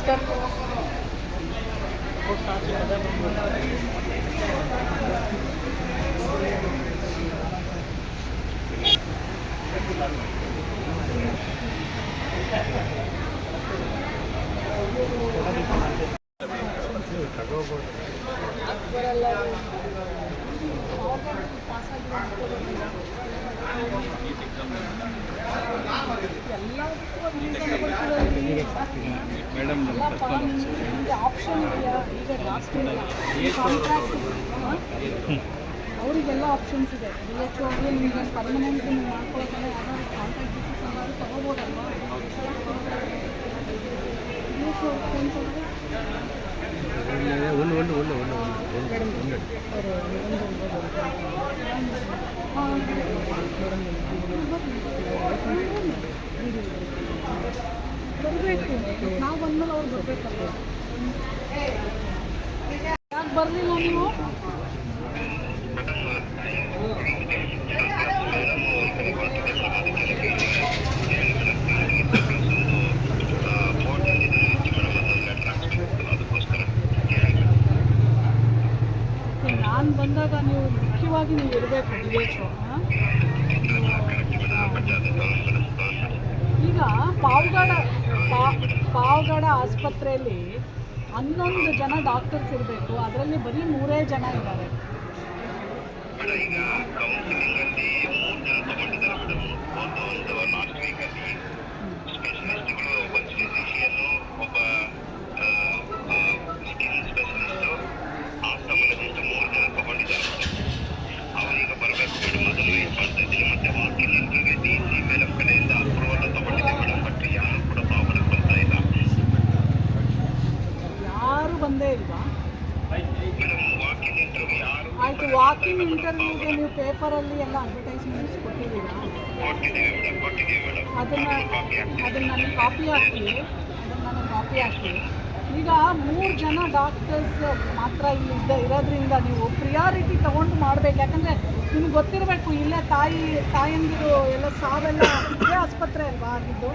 Sister. Option ಇದೆಯಾ ಈಗ ಜಾಸ್ತಿ ಅವರಿಗೆಲ್ಲ ಆಪ್ಷನ್ಸ್ ಇದೆ. DHO ಆಗಿ ನಿಮಗೆ ಪರ್ಮನೆಂಟ್ ನೀವು ಮಾಡ್ಕೊಳ್ಳೋದ್ರೆ ಯಾವ್ದಾದ್ರು ಕಾಂಟ್ರಾಕ್ಟ್ ಬೇಸಿಸ್ ಎಲ್ಲರೂ ತೊಗೋಬೋದಲ್ವಾ? ಬರಬೇಕು, ನಾವು ಬಂದ್ಮೇಲೆ ಅವ್ರು ಬರಬೇಕಲ್ಲ. ಯಾಕೆ ಬರಲಿಲ್ಲ ನೀವು? ನಾನು ಬಂದಾಗ ನೀವು ಮುಖ್ಯವಾಗಿ ನೀವು ಇರಬೇಕು. DHO ಈಗ ಪಾವಗಡ ಆಸ್ಪತ್ರೆಯಲ್ಲಿ 11 ಜನ ಡಾಕ್ಟರ್ಸ್ ಇರಬೇಕು, ಅದರಲ್ಲಿ ಬರೀ 3 ಜನ ಇದ್ದಾರೆ. ಯಾರು ಬಂದೇ ಇಲ್ವಾ? ಆಯಿತು, ವಾಕಿಂಗ್ ಇಂಟರ್ವ್ಯೂಗೆ ನೀವು ಪೇಪರಲ್ಲಿ ಎಲ್ಲ ಅಡ್ವರ್ಟೈಸ್ಮೆಂಟ್ಸ್ ಕೊಟ್ಟಿದ್ದೀರಾ? ಅದನ್ನು ನನಗೆ ಕಾಪಿ ಹಾಕಿ. ಈಗ 3 ಜನ ಡಾಕ್ಟರ್ಸ್ ಮಾತ್ರ ಇಲ್ಲಿ ಇರೋದ್ರಿಂದ ನೀವು ಪ್ರಿಯಾರಿಟಿ ತೊಗೊಂಡು ಮಾಡಬೇಕು. ಯಾಕಂದರೆ ನಿಮ್ಗೆ ಗೊತ್ತಿರಬೇಕು, ಇಲ್ಲೇ ತಾಯಂದಿರು ಎಲ್ಲ ಸಾವೆಲ್ಲ ಇದೇ ಆಸ್ಪತ್ರೆ ಅಲ್ವಾ ಆಗಿದ್ದು?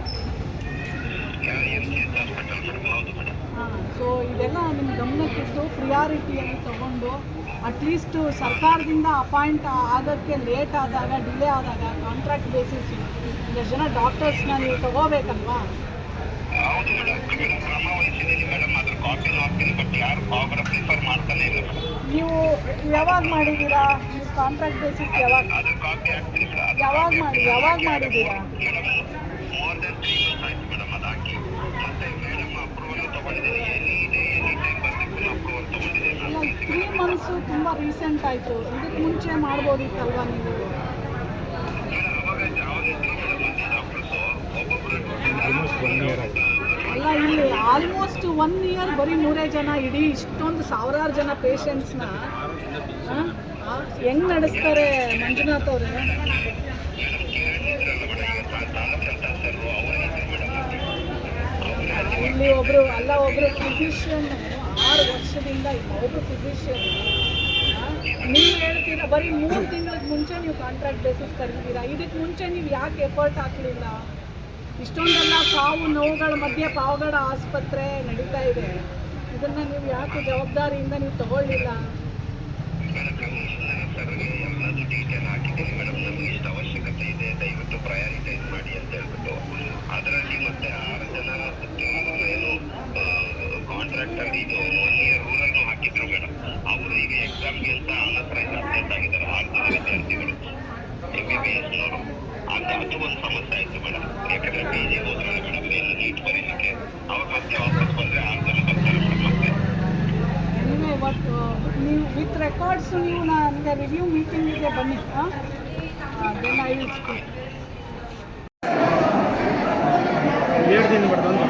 ಹಾಂ, ಸೊ ಇದೆಲ್ಲ ನಿಮ್ಮ ಗಮನಕ್ಕಿಟ್ಟು ಪ್ರಿಯಾರಿಟಿಯನ್ನು ತಗೊಂಡು ಅಟ್ಲೀಸ್ಟ್ ಸರ್ಕಾರದಿಂದ ಅಪಾಯಿಂಟ್ ಆಗೋಕ್ಕೆ ಲೇಟ್ ಆದಾಗ, ಡಿಲೇ ಆದಾಗ ಕಾಂಟ್ರಾಕ್ಟ್ ಬೇಸಿಸ್ ಎಷ್ಟು ಜನ ಡಾಕ್ಟರ್ಸ್ನ ನೀವು ತಗೋಬೇಕಲ್ವಾ? ನೀವು ಯಾವಾಗ ಮಾಡಿದ್ದೀರಾ? ನೀವು ಕಾಂಟ್ರಾಕ್ಟ್ ಬೇಸಿಸ್ ಯಾವಾಗ ಮಾಡಿದ್ದೀರಾ? ಅಲ್ಲ, 3 ಮಂತ್ಸು ತುಂಬ ರೀಸೆಂಟ್ ಆಯಿತು. ಇದಕ್ಕೆ ಮುಂಚೆ ಮಾಡ್ಬೋದಿತ್ತಲ್ವಾ ನೀವು? ಅಲ್ಲ, ಇಲ್ಲಿ ಆಲ್ಮೋಸ್ಟ್ 1 ಇಯರ್ ಬರೀ 3 ಜನ, ಇಡೀ ಇಷ್ಟೊಂದು ಸಾವಿರಾರು ಜನ ಪೇಷಂಟ್ಸ್ನ ಹೆಂಗೆ ನಡೆಸ್ತಾರೆ ಮಂಜುನಾಥ್ ಅವರೇ? ಇಲ್ಲಿ ಒಬ್ಬರು ಫಿಸಿಷಿಯನ್ 6 ವರ್ಷದಿಂದ ಒಬ್ಬರು ಫಿಸಿಷಿಯನ್. ನೀವು ಹೇಳ್ತೀರಾ ಬರೀ 3 ತಿಂಗಳಿಗೆ ಮುಂಚೆ ನೀವು ಕಾಂಟ್ರಾಕ್ಟ್ ಬೇಸಿಸ್ ಕರೀತೀರಾ. ಇದಕ್ಕೆ ಮುಂಚೆ ನೀವು ಯಾಕೆ ಎಫರ್ಟ್ ಹಾಕಲಿಲ್ಲ? ಇಷ್ಟೊಂದೆಲ್ಲ ಸಾವು ನೋವುಗಳ ಮಧ್ಯೆ ಪಾವಗಡ ಆಸ್ಪತ್ರೆ ನಡೀತಾ ಇದೆ. ಇದನ್ನು ನೀವು ಯಾಕೆ ಜವಾಬ್ದಾರಿಯಿಂದ ನೀವು ತಗೊಳ್ಳಿಲ್ಲ? ಅವಶ್ಯಕತೆ ಇದೆ, ದಯವಿಟ್ಟು ಪ್ರಯಾರಿಟೈಸ್ ಮಾಡಿ ಅಂತ ಹೇಳ್ಬಿಟ್ಟು ಅದರಲ್ಲಿ ಮತ್ತೆ 6 ಜನ ಏನು ಕಾಂಟ್ರಾಕ್ಟ್ ಅಲ್ಲಿ ಇದು 1 ಇಯರ್ ರೂಲನ್ನು ಹಾಕಿದ್ರು ಮೇಡಮ್. ಅವರು ಈಗ ಎಕ್ಸಾಮ್ಗೆ ಅಂತ ಅನ್ಅಥರೈಸ್ ಅಪ್ಡೇಟ್ ಆಗಿದ್ದಾರೆ 6 ಜನ ವಿದ್ಯಾರ್ಥಿಗಳು MBBS. ಅದು ಒಂದು ಸಮಸ್ಯೆ ಆಯಿತು ಮೇಡಮ್. ಯಾಕಂದ್ರೆ PG ಹೋದ್ರಲ್ಲ ಮೇಡಮ್, ಏನು ನೀಟ್ ಬರೀಲಿಕ್ಕೆ ಅವ್ರು ಮತ್ತೆ ವಾಪಸ್ ಬಂದರೆ 6 ಜನ ಬರ್ತಾರೆ ಮೇಡಮ್. ಮತ್ತೆ ನೀವು ವಿತ್ ರೆಕಾರ್ಡ್ಸ್ ನೀವು ನನಗೆ ರಿವ್ಯೂ ಮೀಟಿಂಗಿಗೆ ಬನ್ನಿ. Then I will speak. 2 ದಿನ ಬರ್ತಂದು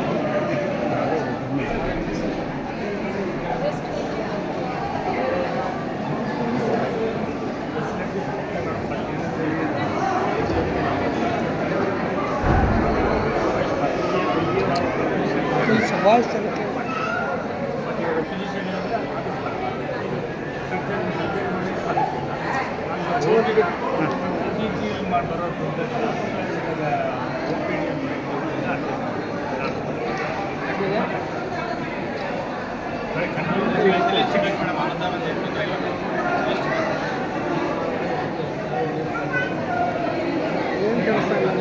ವಾಯ್ಸ್ ತಗೊಳ್ಳಿ. ಏನು ಕೆಲಸ ಇಲ್ಲ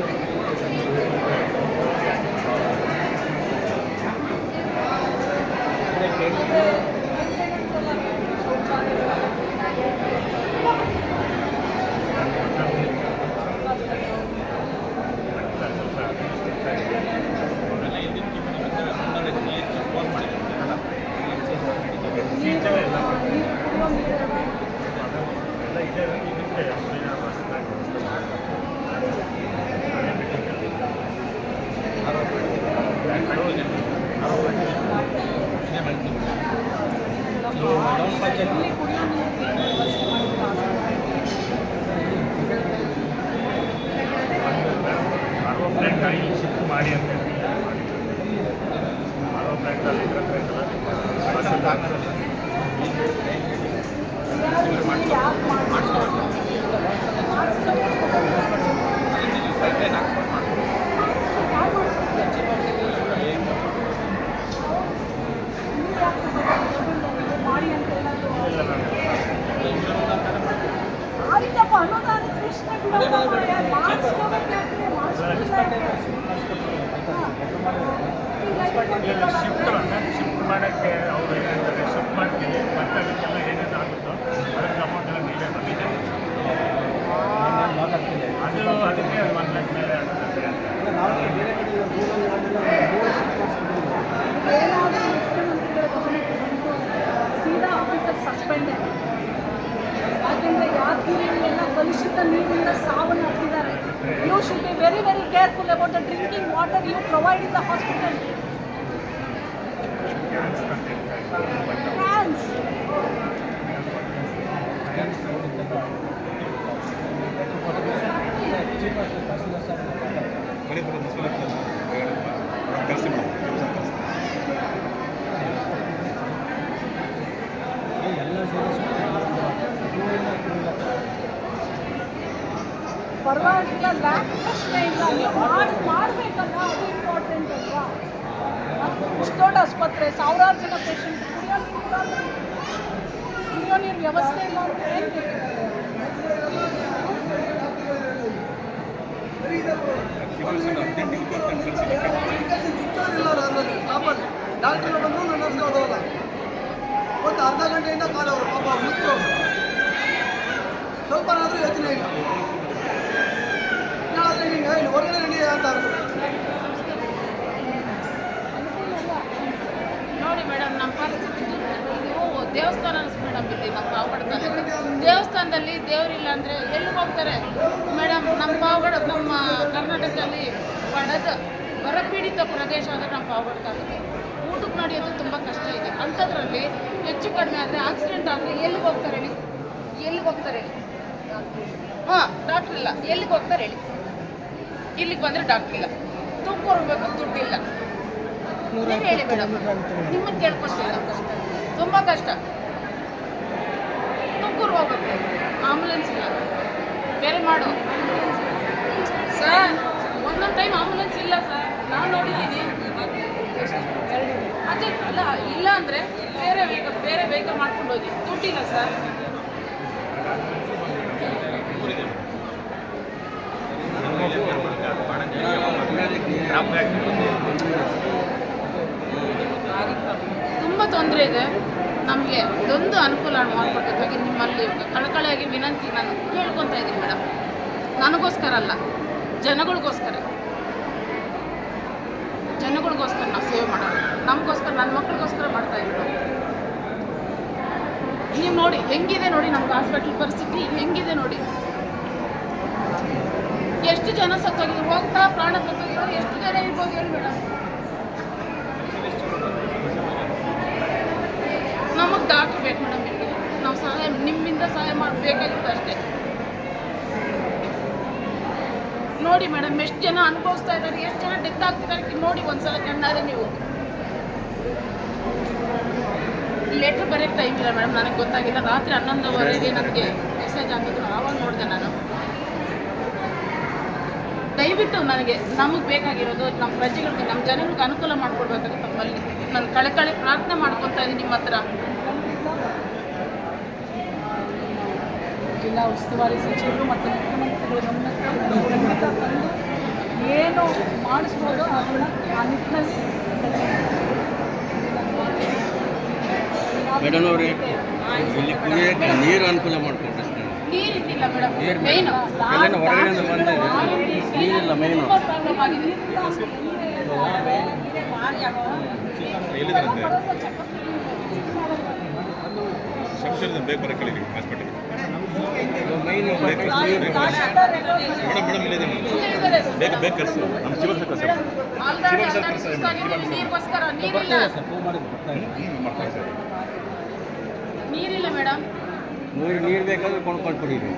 ಶಿಫ್ಟ್ ಮಾಡಿ ಅಂತ ಹೇಳಿ ಆಯ್ತಪ್ಪ ಅನ್ನೋದಾದ ಕೃಷ್ಣ ಶಿಫ್ಟ್ ಮಾಡೋಕ್ಕೆ ಅವ್ರು ಏನಂತಾರೆ ಶಿಫ್ಟ್ ಮಾಡ್ತೀವಿ ಮತ್ತೆ ಅದಕ್ಕೆಲ್ಲ ಏನೇನು ಆಗುತ್ತೋ ಅದಕ್ಕೆ ಅಮೌಂಟ್ ಎಲ್ಲ ನೀವೇ ಬಂದಿದೆ ಅದು ಅದಕ್ಕೆ 1 ಲಕ್ಷ ಮೇಲೆ ಆಗುತ್ತೆ ಏನಾದರೂ ಮುಖ್ಯಮಂತ್ರಿಗಳ ಗಮನಕ್ಕೆ ಬಂದು ಸೀದಾ ಆಫೀಸರ್ ಸಸ್ಪೆಂಡ್ ಯಾಕೆಂದರೆ ಯಾದಗಿರಿಯಲ್ಲೆಲ್ಲ ಕಲುಷಿತ ನೀರಿನಿಂದ ಸಾವನ್ನು ಅಪ್ಪಿದ್ದಾರೆ. You should be very very careful about the drinking water you provide in the hospital. ಕ್ಯಾನ್ಸ್ ಪರವಾಗಿಲ್ಲ, ಲ್ಯಾಕ್ ಪ್ರಶ್ನೆ ಇಲ್ಲ, ನೀವು ಮಾಡಬೇಕಲ್ಲ, ಅದು ಇಂಪಾರ್ಟೆಂಟ್ ಅಲ್ವಾ? ಇಷ್ಟು ದೊಡ್ಡ ಆಸ್ಪತ್ರೆ, ಸಾವಿರಾರು ಜನ ಪೇಷಂಟ್, ಕುಡಿಯೋ ನೀರು ವ್ಯವಸ್ಥೆ ಇಲ್ಲ ಅಂತ ಹೇಳ್ತೀವಿ. ಡಾಕ್ಟರ್ ಬಂದು ನನ್ನ ಹತ್ರ ಹೋದವಲ್ಲ ಒಂದು ಅರ್ಧ ಗಂಟೆಯಿಂದ ಕಾಲವರು ಪಾಪ ಮುಚ್ಚು ಸ್ವಲ್ಪನಾದರೂ ಯೋಚನೆ ಇಲ್ಲ. ನಾಳೆ ನಿಂಗೆ ಇಲ್ಲಿ ಹೊರಗಡೆ ನಡಿ ಅಂತ ಅಂದರು. ನೋಡಿ ಮೇಡಮ್, ನಮ್ಮ ಪರಿಸ್ಥಿತಿ ಇದು ದೇವಸ್ಥಾನ ಮೇಡಮ್. ಇಲ್ಲಿ ನಮ್ಮ ಪಾವಗಡದಲ್ಲಿ ದೇವಸ್ಥಾನದಲ್ಲಿ ದೇವರಿಲ್ಲ ಅಂದರೆ ಎಲ್ಲಿ ಹೋಗ್ತಾರೆ ಮೇಡಮ್? ನಮ್ಮ ಪಾವಗಡ, ನಮ್ಮ ಕರ್ನಾಟಕದಲ್ಲಿ ಬರಪೀಡಿತ ಪ್ರದೇಶ ಅಂದರೆ ನಮ್ಮ ಪಾವಗಡದಲ್ಲಿ ಊಟಕ್ಕೆ ನಡೆಯೋದು ತುಂಬ ಕಷ್ಟ ಇದೆ. ಅಂಥದ್ರಲ್ಲಿ ಹೆಚ್ಚು ಕಡಿಮೆ ಆದರೆ ಆಕ್ಸಿಡೆಂಟ್ ಆದರೆ ಎಲ್ಲಿಗೆ ಹೋಗ್ತಾರೆ ಹೇಳಿ? ಎಲ್ಲಿಗೆ ಹೋಗ್ತಾರೆ ಹೇಳಿ? ಹಾಂ, ಡಾಕ್ಟ್ರ್ ಇಲ್ಲ, ಎಲ್ಲಿಗೆ ಹೋಗ್ತಾರೆ ಹೇಳಿ? ಇಲ್ಲಿಗೆ ಬಂದರೆ ಡಾಕ್ಟ್ರ್ ಇಲ್ಲ, ತುಮಕೂರು ಹೋಗ್ಬೇಕು, ದುಡ್ಡಿಲ್ಲ. ನೀವು ಹೇಳಿ ಮೇಡಮ್, ನಿಮ್ಮನ್ನು ಕೇಳ್ಕೊಳ್ತೀವಿ, ತುಂಬ ಕಷ್ಟ. ತುಮಕೂರು ಹೋಗ್ಬೇಕು, ಆಂಬುಲೆನ್ಸ್ ಇಲ್ಲ, ಬೇರೆ ಮಾಡು ಸರ್. ಒಂದೊಂದು ಟೈಮ್ ಆಂಬುಲೆನ್ಸ್ ಇಲ್ಲ ಸರ್, ನಾನು ನೋಡಿದ್ದೀನಿ. ಅದೇ ಅಲ್ಲ, ಇಲ್ಲ ಅಂದರೆ ಬೇರೆ ವೆಹಿಕಲ್ ಮಾಡ್ಕೊಂಡು ಹೋಗಿ, ದುಡ್ಡಿಲ್ಲ ಸರ್. ತುಂಬ ತೊಂದರೆ ಇದೆ ನಮಗೆ. ಇದೊಂದು ಅನುಕೂಲ ಮಾಡಿಕೊಡ್ಬೇಕಾಗಿ ನಿಮ್ಮಲ್ಲಿ ಕಳಕಳಿಯಾಗಿ ವಿನಂತಿ ನಾನು ಕೇಳ್ಕೊತಾ ಇದ್ದೀನಿ ಮೇಡಮ್. ನನಗೋಸ್ಕರ ಅಲ್ಲ, ಜನಗಳಿಗೋಸ್ಕರ ನಾವು ಸೇವೆ ಮಾಡೋದು. ನಮಗೋಸ್ಕರ, ನನ್ನ ಮಕ್ಕಳಿಗೋಸ್ಕರ ಮಾಡ್ತಾ ಇದ್ದೀವಿ. ನೀವು ನೋಡಿ ಹೆಂಗಿದೆ ನೋಡಿ, ನಮ್ಗೆ ಹಾಸ್ಪಿಟ್ಲ್ ಪರಿಸ್ಥಿತಿ ಹೆಂಗಿದೆ ನೋಡಿ. ಎಷ್ಟು ಜನ ಸತ್ತೋಗಿದ್ರು, ಹೋಗ್ತಾ ಪ್ರಾಣ ಸತ್ತೋಗಿರೋ ಎಷ್ಟು ಜನ ಇರ್ಬೋದು ಹೇಳಿ ಮೇಡಮ್? ನಮಗೆ ಡಾಕ್ಟ್ರ್ ಬೇಕು ಮೇಡಮ್. ಇಲ್ಲಿ ನಾವು ಸಹಾಯ, ನಿಮ್ಮಿಂದ ಸಹಾಯ ಮಾಡಬೇಕಾಗಿತ್ತು ಅಷ್ಟೇ. ನೋಡಿ ಮೇಡಮ್, ಎಷ್ಟು ಜನ ಅನುಭವಿಸ್ತಾ ಇದ್ದಾರೆ, ಎಷ್ಟು ಜನ ಡೆತ್ ಆಗ್ತಿದ್ದಾರೆ ನೋಡಿ ಒಂದ್ಸಲ ಕಣ್ಣಾರೆ ನೀವು. ಲೆಟ್ರ್ ಬರೆಯೋಕ್ಕೆ ಟೈಮ್ ಇಲ್ಲ ಮೇಡಮ್, ನನಗೆ ಗೊತ್ತಾಗಿಲ್ಲ. ರಾತ್ರಿ 11:15ಗೆ ನನಗೆ ಮೆಸೇಜ್ ಹಾಕಿದ್ರು, ಆವಾಗ ನೋಡಿದೆ ನಾನು. ದಯವಿಟ್ಟು ನಮಗೆ ಬೇಕಾಗಿರೋದು ನಮ್ಮ ಪ್ರಜೆಗಳಿಗೆ, ನಮ್ಮ ಜನಗಳಿಗೆ ಅನುಕೂಲ ಮಾಡಿಕೊಡ್ಬೇಕಾಗುತ್ತೆ. ತಮ್ಮಲ್ಲಿ ನಾನು ಕಳೆ ಪ್ರಾರ್ಥನೆ ಮಾಡ್ಕೊತಾ ಇದ್ದೀನಿ ನಿಮ್ಮ ಹತ್ರ. ಜಿಲ್ಲಾ ಉಸ್ತುವಾರಿ ಸಚಿವರು ಮತ್ತು ಮುಖ್ಯಮಂತ್ರಿಗಳ ಗಮನಕ್ಕೆ ತಂದು ಏನು ಮಾಡಿಸ್ಬೋದು ಅದನ್ನು ಆ ನಿಟ್ಟಿನಲ್ಲಿ ಮೇಡಮ್ ಅವರೇ, ಇಲ್ಲಿ ಕುಡಿಯೋಕ್ಕೆ ನೀರು ಅನುಕೂಲ ಮಾಡಿಕೊಡ್ರಿ. ನೀರಿದ್ದಿಲ್ಲ ಮೇಡಮ್, ಮೇಯ್ನು ಎಲ್ಲನ ಹೊರಗಡೆಯಿಂದ ಬಂದಾಗ ನೀರಿಲ್ಲ ಮೇಯ್ನು. ಎಲ್ಲಿದ್ದಾರಂತೆ ಶಂಶರ್ದ ಬೇಗ ಬರೋ ಕೇಳಿದ್ವಿ ಹಾಸ್ಪಿಟಲ್ಗೆ. ಮೈನು ಮೇಡಮ್ ಇಲ್ಲಿದೆ ಬೇಗ ಬೇಗ ಕರ್ಸು ನಮ್ಮ ಚಿವರ್ಸ ಕರ್ಸ ನೀರಿಗೋಸ್ಕರ ನೀರಿಲ್ಲ ಮೇಡಮ್. ನೀರು ಬೇಕಾದ್ರೆ ಕೊಂಡ್ಕೊಂಡು ಕುಡೀರಿ.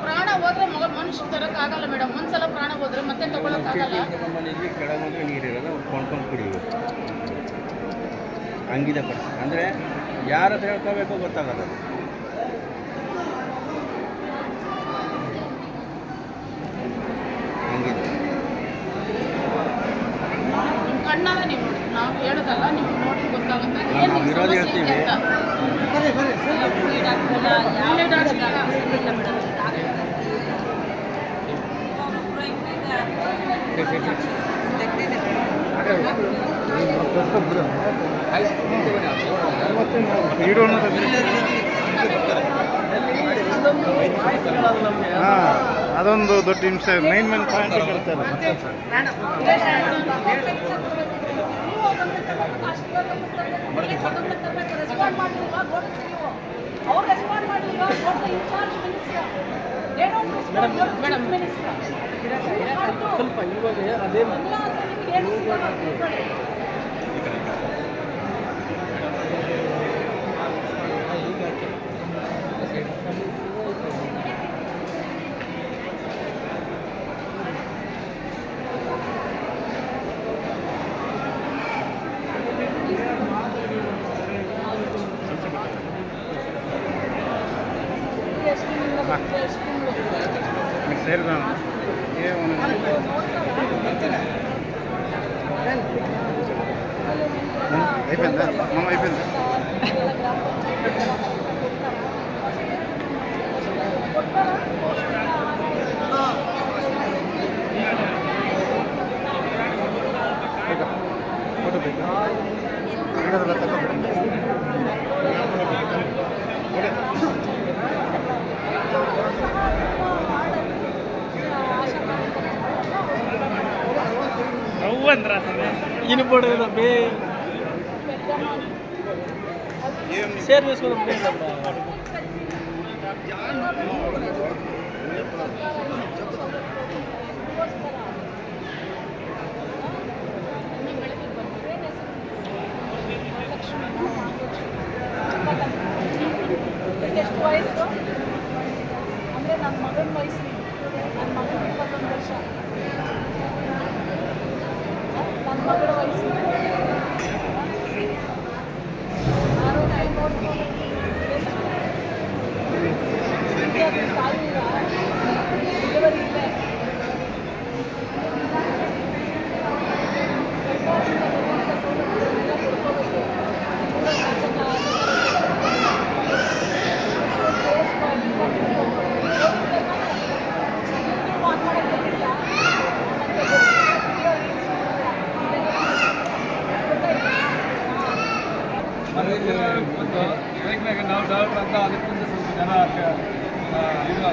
ಪ್ರಾಣ ಹೋದ್ರೆ ಮನುಷ್ಯ ತರೋಕ್ಕಾಗಲ್ಲ ಮೇಡಮ್. ಒಂದ್ಸಲ ಪ್ರಾಣ ಹೋದ್ರೆ ಮತ್ತೆ ತಗೊಳಕ್ಕಾಗಲ್ಲ. ನಮ್ಮಲ್ಲಿ ಕೆಳಗೆ ನೀರಿರೋದು ಕೊಂಡ್ಕೊಂಡು ಕುಡಿಯೋದು ಹಂಗಿದೆ ಪರಿಸ್ಥಿತಿ. ಅಂದರೆ ಯಾರ ಹತ್ರ ಹೇಳ್ಕೋಬೇಕೋ ಗೊತ್ತಾಗಲ್ಲ. ಹಂಗಿದೆ. ನಿಮ್ಮ ಕಣ್ಣಾಗ ನೀವು ನೋಡಿ, ನಾವು ಹೇಳೋದಲ್ಲ, ನೀವು ನೋಡಿ ಗೊತ್ತಾಗುತ್ತೆ ನಾವು ಇರೋದು ಹೇಳ್ತೀವಿ. ಅದೊಂದು ದೊಡ್ಡ ಹಿಂಸೆ. ಮೈನ್ ಪಾಯಿಂಟ್ ಇರ್ತಾರೆ. ಸ್ವಲ್ಪ ಇವಾಗ ಅದೇ ಸೇರಿದ అయిపోయిందా మనం అయిపోయింది. ఫోటో ఇనిపడేదా బే షేర్ చేసుకోవడం లేదు. ಎಷ್ಟು ವಯಸ್ಸು ಅಂದರೆ ನನ್ನ ಮಗನ ವಯಸ್ಸು, ನನ್ನ ಮಗನ 21 ವರ್ಷ, ನನ್ನ ಮಗಳ ವಯಸ್ಸು ಆರೋಗ್ಯ ನೋಡ್ಕೊಂಡು ತಾಯಿ ಡೆಲಿವರಿ ಇದೆ. ನಾವು ಡಾಕ್ಟರ್ ಅಂತ ಅದಕ್ಕಿಂತ ಸ್ವಲ್ಪ ಜನ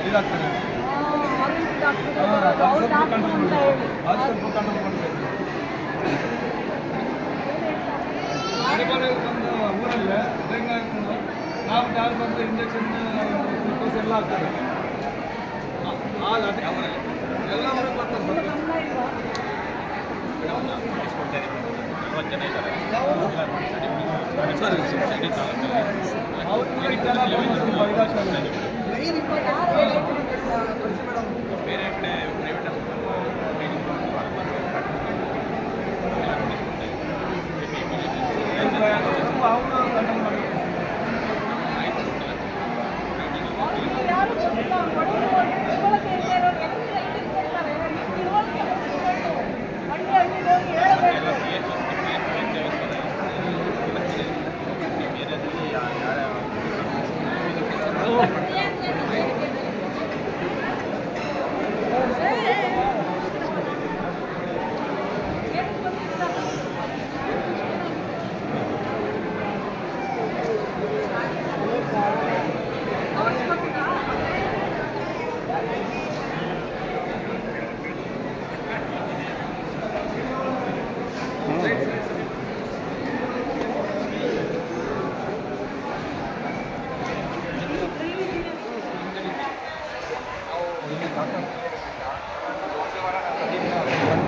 ಇದಾಗ್ತಾರೆ. ಅದು ಸ್ವಲ್ಪ ಕಂಟ್ರೋಲ್ ಮಾಡಬೇಕು. ಒಂದು ಊರಲ್ಲೇ ಡೆಂಗ್ಯೂ ನಾವು ಡಾಕ್ಟರ್ ಬಂದು ಇಂಜೆಕ್ಷನ್ ಗ್ಲೂಕೋಸ್ ಎಲ್ಲ ಆಗ್ತದೆ. ಎಲ್ಲ ಊರಿಗೆ ಬರ್ತಾರೆ ಬೇರೆ ಕಡೆ ಪ್ರೈವೇಟ್ ಯಾರು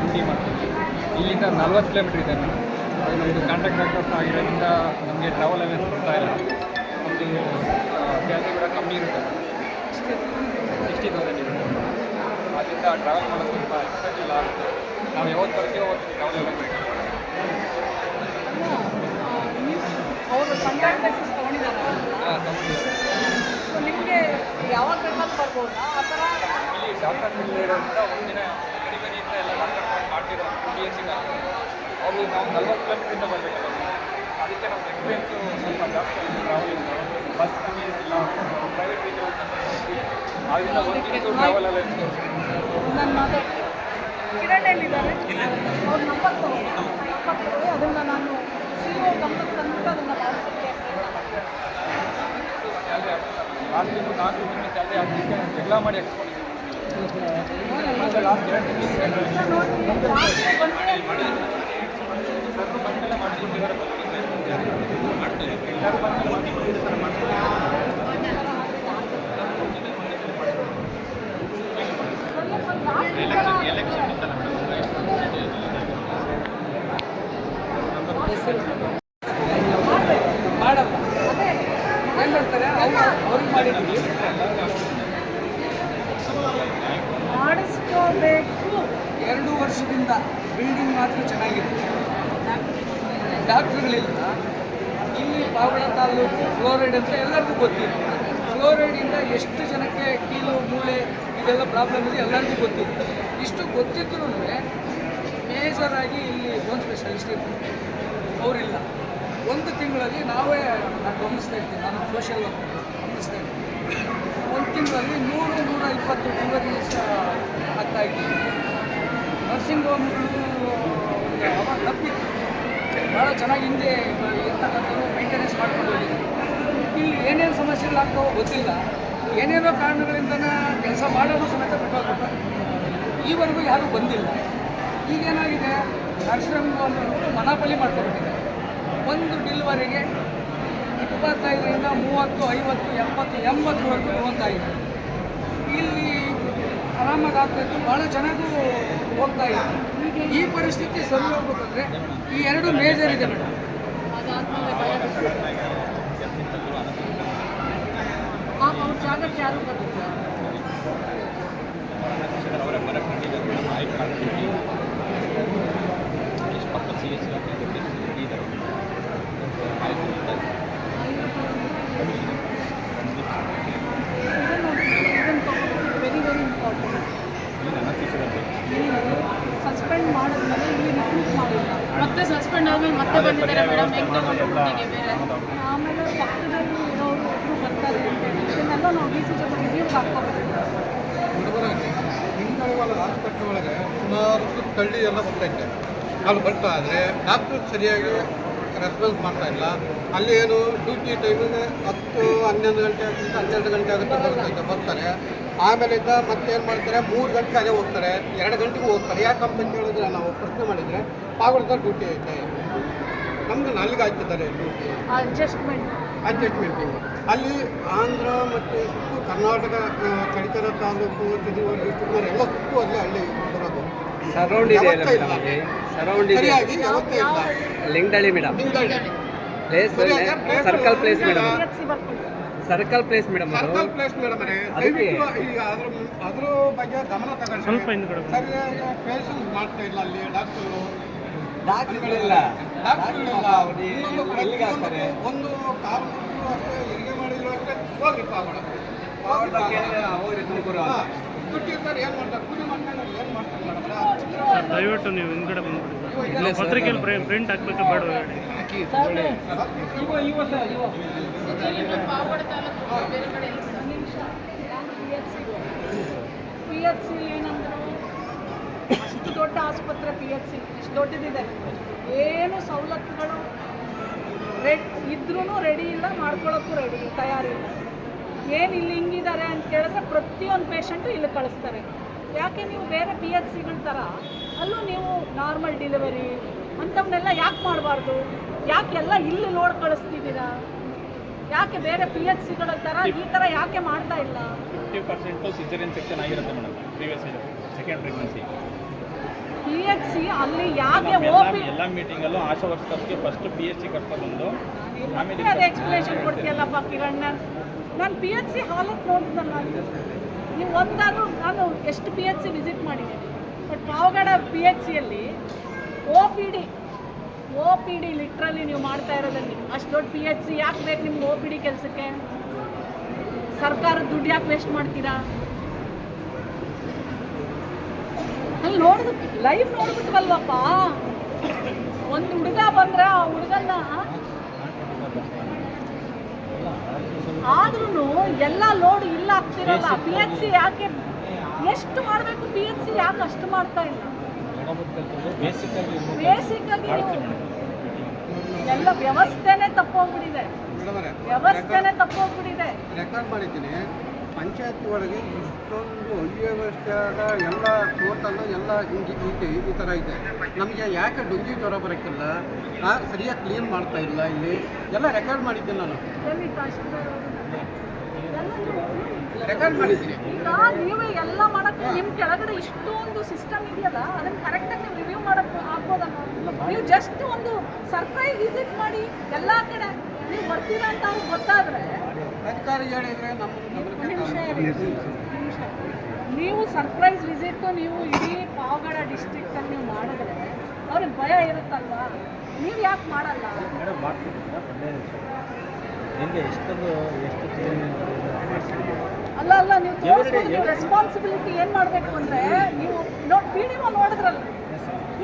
ಡ್ಯೂಟಿ ಮಾಡ್ತೀವಿ. ಇಲ್ಲಿಂದ 40 ಕಿಲೋಮೀಟ್ರ್ ಇದೆ ಮೇಡಮ್. ಅದು ನಮ್ಮದು ಕಾಂಟ್ರಾಕ್ಟ್ ಡಾಕ್ಟರ್ಸ್ ಆಗಿರೋದ್ರಿಂದ ನಮಗೆ ಟ್ರಾವೆಲ್ ಅವೇನ್ಸ್ ಕೊಡ್ತಾ ಇಲ್ಲ. ನಮ್ಮದು ಸ್ಯಾಲ್ರಿ ಕೂಡ ಕಮ್ಮಿ ಇರುತ್ತೆ ಮೇಡಮ್, 60,000 ಇರುತ್ತೆ. ಅದರಿಂದ ಟ್ರಾವೆಲ್ ಮಾಡೋದು ಸ್ವಲ್ಪ ಎಕ್ಸ್ಪೆನ್ಸ್ ಇಲ್ಲ ಆಗುತ್ತೆ. ನಾವು ಯಾವತ್ತು ಬರ್ತೀವೋ ಅವತ್ತು ಟ್ರಾವೆಲ್ ಎಲ್ಲ ಬೇಕು. ಅವರು ಕಾಂಟ್ರಾಕ್ಟ್ ಬೇಸಿಸ್ ತೊಗೊಂಡಿದ್ದಾರೆ. ಹಾಂ, ತಗೊಂಡಿದ್ದೀವಿ. ಸೊ ನಿಮಗೆ ಯಾವಾಗ ಬೇಕಾದ್ರೂ ಬರ್ಬೋದಾ ಆ ಥರ? ಇಲ್ಲಿ ಡಾಕ್ಟರ್ಸ್ ಇರೋದ್ರಿಂದ ಒಂದಿನ ಡೆಲಿವರಿಯಿಂದ ಎಲ್ಲ ಡಾಕ್ಟರ್ ಮಾಡ್ತಿರೋ PHC ಅವರು ನಾವು 40 ಕಿಲೋಮೀಟ್ರಿಂದ ಬರಬೇಕಲ್ಲ, ಅದಕ್ಕೆ ನಮ್ಮ ಎಕ್ಸ್ಪೆನ್ಸು ಸ್ವಲ್ಪ ಜಾಸ್ತಿ ಆಗಿದೆ. ಟ್ರಾವೆಲಿಂಗ್ ಬಸ್ ಕನ್ವೀನಿಯನ್ಸ್ ಇಲ್ಲ, ಪ್ರೈವೇಟ್ ವೆಹಿಕಲ್ ಆದ್ದರಿಂದ ಒಂದು ಟ್ರಾವೆಲ್ ಎಲ್ಲ ನನ್ನ ಮಾತಾಡ್ತೀನಿ. ಕಿರಣ್ ಎಲ್ಲಿದ್ದಾರೆ? ಅವ್ರ ನಂಬರ್ ತಗೊಳ್ಳಿ, ಅದನ್ನು ನಾನು CEO ಗಮನಕ್ಕೆ ತಂದ್ಬಿಟ್ಟು ಅದನ್ನು ಮಾಡಿಸೋಕ್ಕೆ ಸ್ಯಾಲ್ರಿ ಲಾಸ್ಟ್ ತಿಂಗಳು 4 ತಿಂಗಳ ಸ್ಯಾಲ್ರಿ ಆಗಲಿಕ್ಕೆ ಎಲ್ಲ ಮಾಡಿ ಹಾಕ್ಸ್ಕೊಂಡಿದ್ದೀವಿ. ಲಾಸ್ಟ್ 2 ತಿಂಗಳು ಸರ್ ಬಂದೆಲ್ಲ ಮಾಡಿಕೊಂಡಿದ್ದಾರೆ. ಸರ್ ಬಂದೆಲ್ಲ ಮಾಡಿಕೊಂಡಿದ್ದಾರೆ. ಮಾಡಲ್ಲ ಏನು ಮಾಡ್ತಾರೆ ಅವ್ರಿಗೆ ಮಾಡಿದ್ದೀವಿ. ಮಾಡಿಸ್ಕೋಬೇಕು. 2 ವರ್ಷದಿಂದ ಬಿಲ್ಡಿಂಗ್ ಮಾತ್ರ ಚೆನ್ನಾಗಿದೆ, ಡಾಕ್ಟ್ರುಗಳಿಲ್ಲ. ಇಲ್ಲಿ ಪಾವಗಡ ತಾಲೂಕು ಫ್ಲೋರೈಡ್ ಅಂತ ಎಲ್ಲರಿಗೂ ಗೊತ್ತಿದೆ. ಫ್ಲೋರೈಡಿಂದ ಎಷ್ಟು ಜನಕ್ಕೆ ಕೀಲು ಮೂಳೆ ಇದೆಲ್ಲ ಪ್ರಾಬ್ಲಮ್ ಇದೆ ಎಲ್ಲರಿಗೂ ಗೊತ್ತಿದೆ. ಇಷ್ಟು ಗೊತ್ತಿದ್ರೂ ಮೇಜರಾಗಿ ಇಲ್ಲಿ ಬೋನ್ ಸ್ಪೆಷಲಿಸ್ಟ್ ಇರ್ತಾರೆ, ಅವರಿಲ್ಲ. 1 ತಿಂಗಳಲ್ಲಿ ನಾವೇ ನಾನು ಗಮನಿಸ್ತಾ ಇರ್ತೀನಿ, ನಾನು ಸೋಷಿಯಲ್ ವರ್ಕ್ ಗಮನಿಸ್ತಾ ಇರ್ತೀನಿ. 1 ತಿಂಗಳಲ್ಲಿ 100-120 ಡೆಲಿವರೀಸ್ ಆಗ್ತಾ ಇದ್ದೀವಿ. ನರ್ಸಿಂಗ್ ಹೋಮ್ಗಳು ಅವಾಗ ತಪ್ಪಿತ್ತು, ಭಾಳ ಚೆನ್ನಾಗಿ ಹಿಂದೆ ಇರ್ತಕ್ಕಂಥದ್ದು ಮೇಂಟೆನೆನ್ಸ್ ಮಾಡ್ಕೊಂಡು ಹೋಗಿದ್ದೀವಿ. ಇಲ್ಲಿ ಏನೇನು ಸಮಸ್ಯೆಗಳಾಗ್ತಾವೋ ಗೊತ್ತಿಲ್ಲ, ಏನೇನೋ ಕಾರಣಗಳಿಂದನೇ ಕೆಲಸ ಮಾಡೋದು ಸಮೇತ ಬಿಟ್ಟೋಗ್ಬಿಟ್ಟಾರೆ. ಈವರೆಗೂ ಯಾರೂ ಬಂದಿಲ್ಲ. ಈಗೇನಾಗಿದೆ, ನರ್ಸಿಂಗ್ ಹೋಮ್ ಮನಾಪಲಿ ಮಾಡ್ಕೊಬಿಟ್ಟಿದೆ. ಒಂದು ಡೆಲಿವರಿಗೆ 25ರಿಂದ 30, 50, 70, 80ವರೆಗೂ ಹೋಗ್ತಾ ಇದೆ. ಇಲ್ಲಿ ಆರಾಮಾಗಿ ಆಗ್ತಾಯಿತ್ತು, ಭಾಳ ಚೆನ್ನಾಗೂ ಹೋಗ್ತಾ ಇದೆ. ಈ ಪರಿಸ್ಥಿತಿ ಸರಿ ಹೋಗ್ಬೇಕಂದ್ರೆ ಈ 2 ಮೇಜರ್ ಇದೆ ಮೇಡಮ್. ಅವ್ರ ಜಾಗಕ್ಕೆ ಯಾರು ಬರ್ತಿಲ್ಲ. ಅವರೇ ಬರಕ್ಕೆ ಕಂಡಿದ್ದಾರೆ ಮೇಡಮ್. ಆಯ್ಕೆ ಮಾಡ್ತೀವಿ ಪಕ್ಕ CHC ಇದ್ದಾರೆ. Very very important. ಸಸ್ಪೆಂಡ್ ಮಾಡಿದ್ಮೇಲೆ ಇಲ್ಲಿ ರಿಕ್ರೂಟ್ ಮಾಡಿಲ್ಲ, ಮತ್ತೆ ಸಸ್ಪೆಂಡ್ ಆದ್ಮೇಲೆ ಮತ್ತೆ ಬಂದಿದ್ದಾರೆ ಮೇಡಮ್. ಹೆಂಗೆ ತಗೊಂಡು ಬೇರೆ ಆಮೇಲೆ ಪಕ್ಕದಲ್ಲಿ ಇರೋರು ಒಬ್ಬರು ಬರ್ತಾರೆ ಅಂತ ಹೇಳಿ ಇದನ್ನೆಲ್ಲ ನಾವು DC ಜೊತೆ ರಿವ್ಯೂಗೆ ಹಾಕ್ಕೊಬೇಕು. ಹಿಂಗವಲ್ಲ ಹಾಸ್ಪಿಟ್ಲ್ ಒಳಗೆ ಸುಮಾರು ಕಳ್ಳಿ ಎಲ್ಲ ಬರ್ತೈತೆ. ಅಲ್ಲಿ ಬರ್ತಾ ಆದರೆ ಡಾಕ್ಟ್ರು ಸರಿಯಾಗಿ ರೆಸ್ಪಾನ್ಸ್ ಮಾಡ್ತಾ ಇಲ್ಲ. ಅಲ್ಲಿ ಏನು ಡ್ಯೂಟಿ ಟೈಮಿಗೆ 10-11 ಗಂಟೆ ಆಗಿಂದ 12 ಗಂಟೆ ಆಗುತ್ತೆ ಬರ್ತಾರೆ. ಆಮೇಲಿಂದ ಮತ್ತೇನು ಮಾಡ್ತಾರೆ, 3 ಗಂಟೆ ಅದೇ ಹೋಗ್ತಾರೆ, 2 ಗಂಟೆಗೂ ಹೋಗ್ತಾರೆ. ಯಾಕಂತ ಕೇಳಿದ್ರೆ ನಾವು ಪ್ರಶ್ನೆ ಮಾಡಿದರೆ ಪಾವಗಡದಲ್ಲಿ ಡ್ಯೂಟಿ ಐತೆ, ನಮ್ಮನ್ನು ಅಲ್ಲಿಗೆ ಹಾಕಿದ್ದಾರೆ ಡ್ಯೂಟಿ ಅಡ್ಜಸ್ಟ್ಮೆಂಟಿಂಗ್. ಅಲ್ಲಿ ಆಂಧ್ರ ಮತ್ತು ಸುತ್ತು ಕರ್ನಾಟಕ ಕಡಿತರ ತಾಲೂಕು ತಿರುವೂರು ಡಿಸ್ಟ್ರಿಕ್ಟ್ ಎಲ್ಲ ಸುತ್ತು ಅಲ್ಲಿ ಹಳ್ಳಿ ಬರೋದು. ಸರೌಂಡ್ ಇದೆ ಸರಿಯಾಗಿ ವ್ಯವಸ್ಥೆ ಇಲ್ಲ. Lingadalli madam, place circle place madam, circle place madam. Circle place madam ದಯವಿಟ್ಟು ಈಗ ಅದ್ರ ಬಗ್ಗೆ ಗಮನ ತಗೊಂಡು ಸರಿಯಾಗಿ ಪೇಷನ್ಸ್ ಮಾಡ್ತಾ ಇಲ್ಲ ಅಲ್ಲಿ ಡಾಕ್ಟರ್ಗಳು. ಡಾಕ್ಟರ್ಗಳಿಲ್ಲ, ಒಂದು ಕಾಲು ಅಷ್ಟೇ ಹೆರಿಗೆ ಮಾಡಿದ್ರು ಅಷ್ಟೇ ಹೋಗ್ರಿ ದುಡ್ಡಿರ್ತಾರೆ. ಏನು ಮಾಡ್ತಾರೆ, ಕೂಲಿ ಮಾಡ್ಕೊಂಡು ಏನು ಮಾಡ್ತಾರೆ ಮೇಡಮ್. ದಯವಿಟ್ಟು ನೀವು ಹಿಂದ್ಗಡೆ ಬಂದ್ಬಿಡಿ. ಪತ್ರಿಕೆಯಲ್ಲಿ ಪ್ರಿಂಟ್ ಹಾಕ್ಬೇಕು ಬೇಡ ಪಾವಗಡ ತಾಲೂಕು ಬೇರೆ ಕಡೆ PHC ಏನಂದ್ರು, ಅಷ್ಟು ದೊಡ್ಡ ಆಸ್ಪತ್ರೆ PHC ಇಷ್ಟು ದೊಡ್ಡದಿದೆ, ಏನು ಸವಲತ್ತುಗಳು ಇದ್ರೂ ರೆಡಿ ಇಲ್ಲ, ಮಾಡ್ಕೊಳ್ಳೋಕ್ಕೂ ರೆಡಿ ತಯಾರಿಲ್ಲ. ಏನು ಇಲ್ಲಿ ಹಿಂಗಿದ್ದಾರೆ ಅಂತ ಕೇಳಿದ್ರೆ ಪ್ರತಿಯೊಂದು ಪೇಷಂಟು ಇಲ್ಲಿ ಕಳಿಸ್ತಾರೆ. ಯಾಕೆ ನೀವು ಬೇರೆ PHCಗಳ ಥರ ಅಲ್ಲೂ ನೀವು ನಾರ್ಮಲ್ ಡೆಲಿವರಿ ಅಂಥವನ್ನೆಲ್ಲ ಯಾಕೆ ಮಾಡಬಾರ್ದು? ಯಾಕೆ ಎಲ್ಲ ಇಲ್ಲಿ ನೋಡಿ ಕಳಿಸ್ತಿದ್ದೀರಾ? ಯಾಕೆ ಬೇರೆ PHC ಗಳ ಥರ ಈ ಥರ ಯಾಕೆ ಮಾಡ್ತಾ ಇಲ್ಲ? 50% ಸಿಸೇರಿಯನ್ ಸೆಕ್ಷನ್ ಆಗಿರುತ್ತೆ madam previous second pregnancy. PHC ಅಲ್ಲಿ ಯಾಕೆ ಎಲ್ಲ ಮೀಟಿಂಗಲ್ಲೂ ಆಶಾ ವರ್ಕರ್ಸ್ಗೆ ಫಸ್ಟ್ PHC ಕರ್ಕೊಂಡು ಬಂದು ಆಮೇಲೆ ಅದೇ ಎಕ್ಸ್ಪ್ಲೇಷನ್ ಕೊಡ್ತೀಯಲ್ಲಪ್ಪ ಕಿರಣ್. ನಾನು PHC ಹಾಲತ್ ನೋಡಿದ್ನಲ್ಲ, ನೀವು ಒಂದಾದರೂ ನಾನು ಎಷ್ಟು PHC ವಿಸಿಟ್ ಮಾಡಿದ್ದೀನಿ, ಬಟ್ ಪಾವಗಡ PHCಯಲ್ಲಿ OPD ಲಿಟ್ರಲಿ ನೀವು ಮಾಡ್ತಾ ಇರೋದಲ್ಲಿ ಅಷ್ಟು ದೊಡ್ಡ PHC ಯಾಕೆ ಬೇಕು ನಿಮ್ಗೆ OPD ಕೆಲಸಕ್ಕೆ? ಸರ್ಕಾರದ ದುಡ್ಡು ಯಾಕೆ ವೇಸ್ಟ್ ಮಾಡ್ತೀರಾ? ಅಲ್ಲಿ ನೋಡಿದ್ ಲೈವ್ ನೋಡ್ಬಿಟ್ವಲ್ವಪ್ಪ, ಒಂದು ಹುಡುಗ ಬಂದ್ರೆ ಆ ಹುಡುಗನ್ನ ಆದ್ರೂ ಎಲ್ಲ ಲೋಡ್ ಇಲ್ಲ ಆಗ್ತಿರಲ್ಲ. PHC ಯಾಕೆ ಎಷ್ಟು ಮಾಡಬೇಕು? PHC ಯಾಕೆ ಅಷ್ಟು ಮಾಡ್ತಾ ಇಲ್ಲ? ಬೇಸಿಕ್ ಆಗಿ ಎಲ್ಲ ವ್ಯವಸ್ಥೆನೇ ತಪ್ಪೋಗ್ಬಿಟ್ಟಿದೆ. ರೆಕಾರ್ಡ್ ಮಾಡಿದ್ದೀನಿ. ಪಂಚಾಯತಿ ಒಳಗೆ ಇಷ್ಟೊಂದು ಅವ್ಯವಸ್ಥೆಯಾದ ಎಲ್ಲ ಟೋಟಲ್ ಎಲ್ಲ ಈ ಥರ ಇದೆ. ನಮಗೆ ಯಾಕೆ ಡೆಂಗ್ಯೂ ಜ್ವರ ಬರೋಕ್ಕಿಲ್ಲ, ಸರಿಯಾಗಿ ಕ್ಲೀನ್ ಮಾಡ್ತಾ ಇಲ್ಲ, ಇಲ್ಲಿ ಎಲ್ಲ ರೆಕಾರ್ಡ್ ಮಾಡಿದ್ದೀನಿ ನಾನು. ರೆಕಾರ್ಡ್ ಮಾಡಿದ್ದೀನಿ. ಈಗ ನೀವೇ ಎಲ್ಲ ಮಾಡಕ್ಕೆ ನಿಮ್ಮ ಕೆಳಗಡೆ ಇಷ್ಟೊಂದು ಸಿಸ್ಟಮ್ ಇದೆಯಲ್ಲ, ಅದನ್ನು ಕರೆಕ್ಟಾಗಿ ನೀವು ರಿವ್ಯೂ ಮಾಡಕ್ಕೆ ಆಗ್ಬೋದಲ್ಲ? ನೀವು ಜಸ್ಟ್ ಒಂದು ಸರ್ಪ್ರೈಸ್ ವಿಸಿಟ್ ಮಾಡಿ ಎಲ್ಲ ಕಡೆ ನೀವು ಬರ್ತೀರಾ ಅಂತ ಅವ್ರಿಗೆ ಗೊತ್ತಾದರೆ, ಅಧಿಕಾರಿ ಹೇಳಿದರೆ ನೀವು ಸರ್ಪ್ರೈಸ್ ವಿಸಿಟ್ಟು ನೀವು ಇಡೀ ಪಾವಗಡ ಡಿಸ್ಟ್ರಿಕ್ಟಲ್ಲಿ ನೀವು ಮಾಡಿದ್ರೆ ಅವ್ರಿಗೆ ಭಯ ಇರುತ್ತಲ್ವಾ? ನೀವು ಯಾಕೆ ಮಾಡಲ್ಲ? ಅಲ್ಲ ನೀವು ತೋರಿಸ್ಬೋದು. ನೀವು ರೆಸ್ಪಾನ್ಸಿಬಿಲಿಟಿ ಏನು ಮಾಡಬೇಕು ಅಂದರೆ, ನೀವು PDO ನೋಡಿದ್ರಲ್ಲ,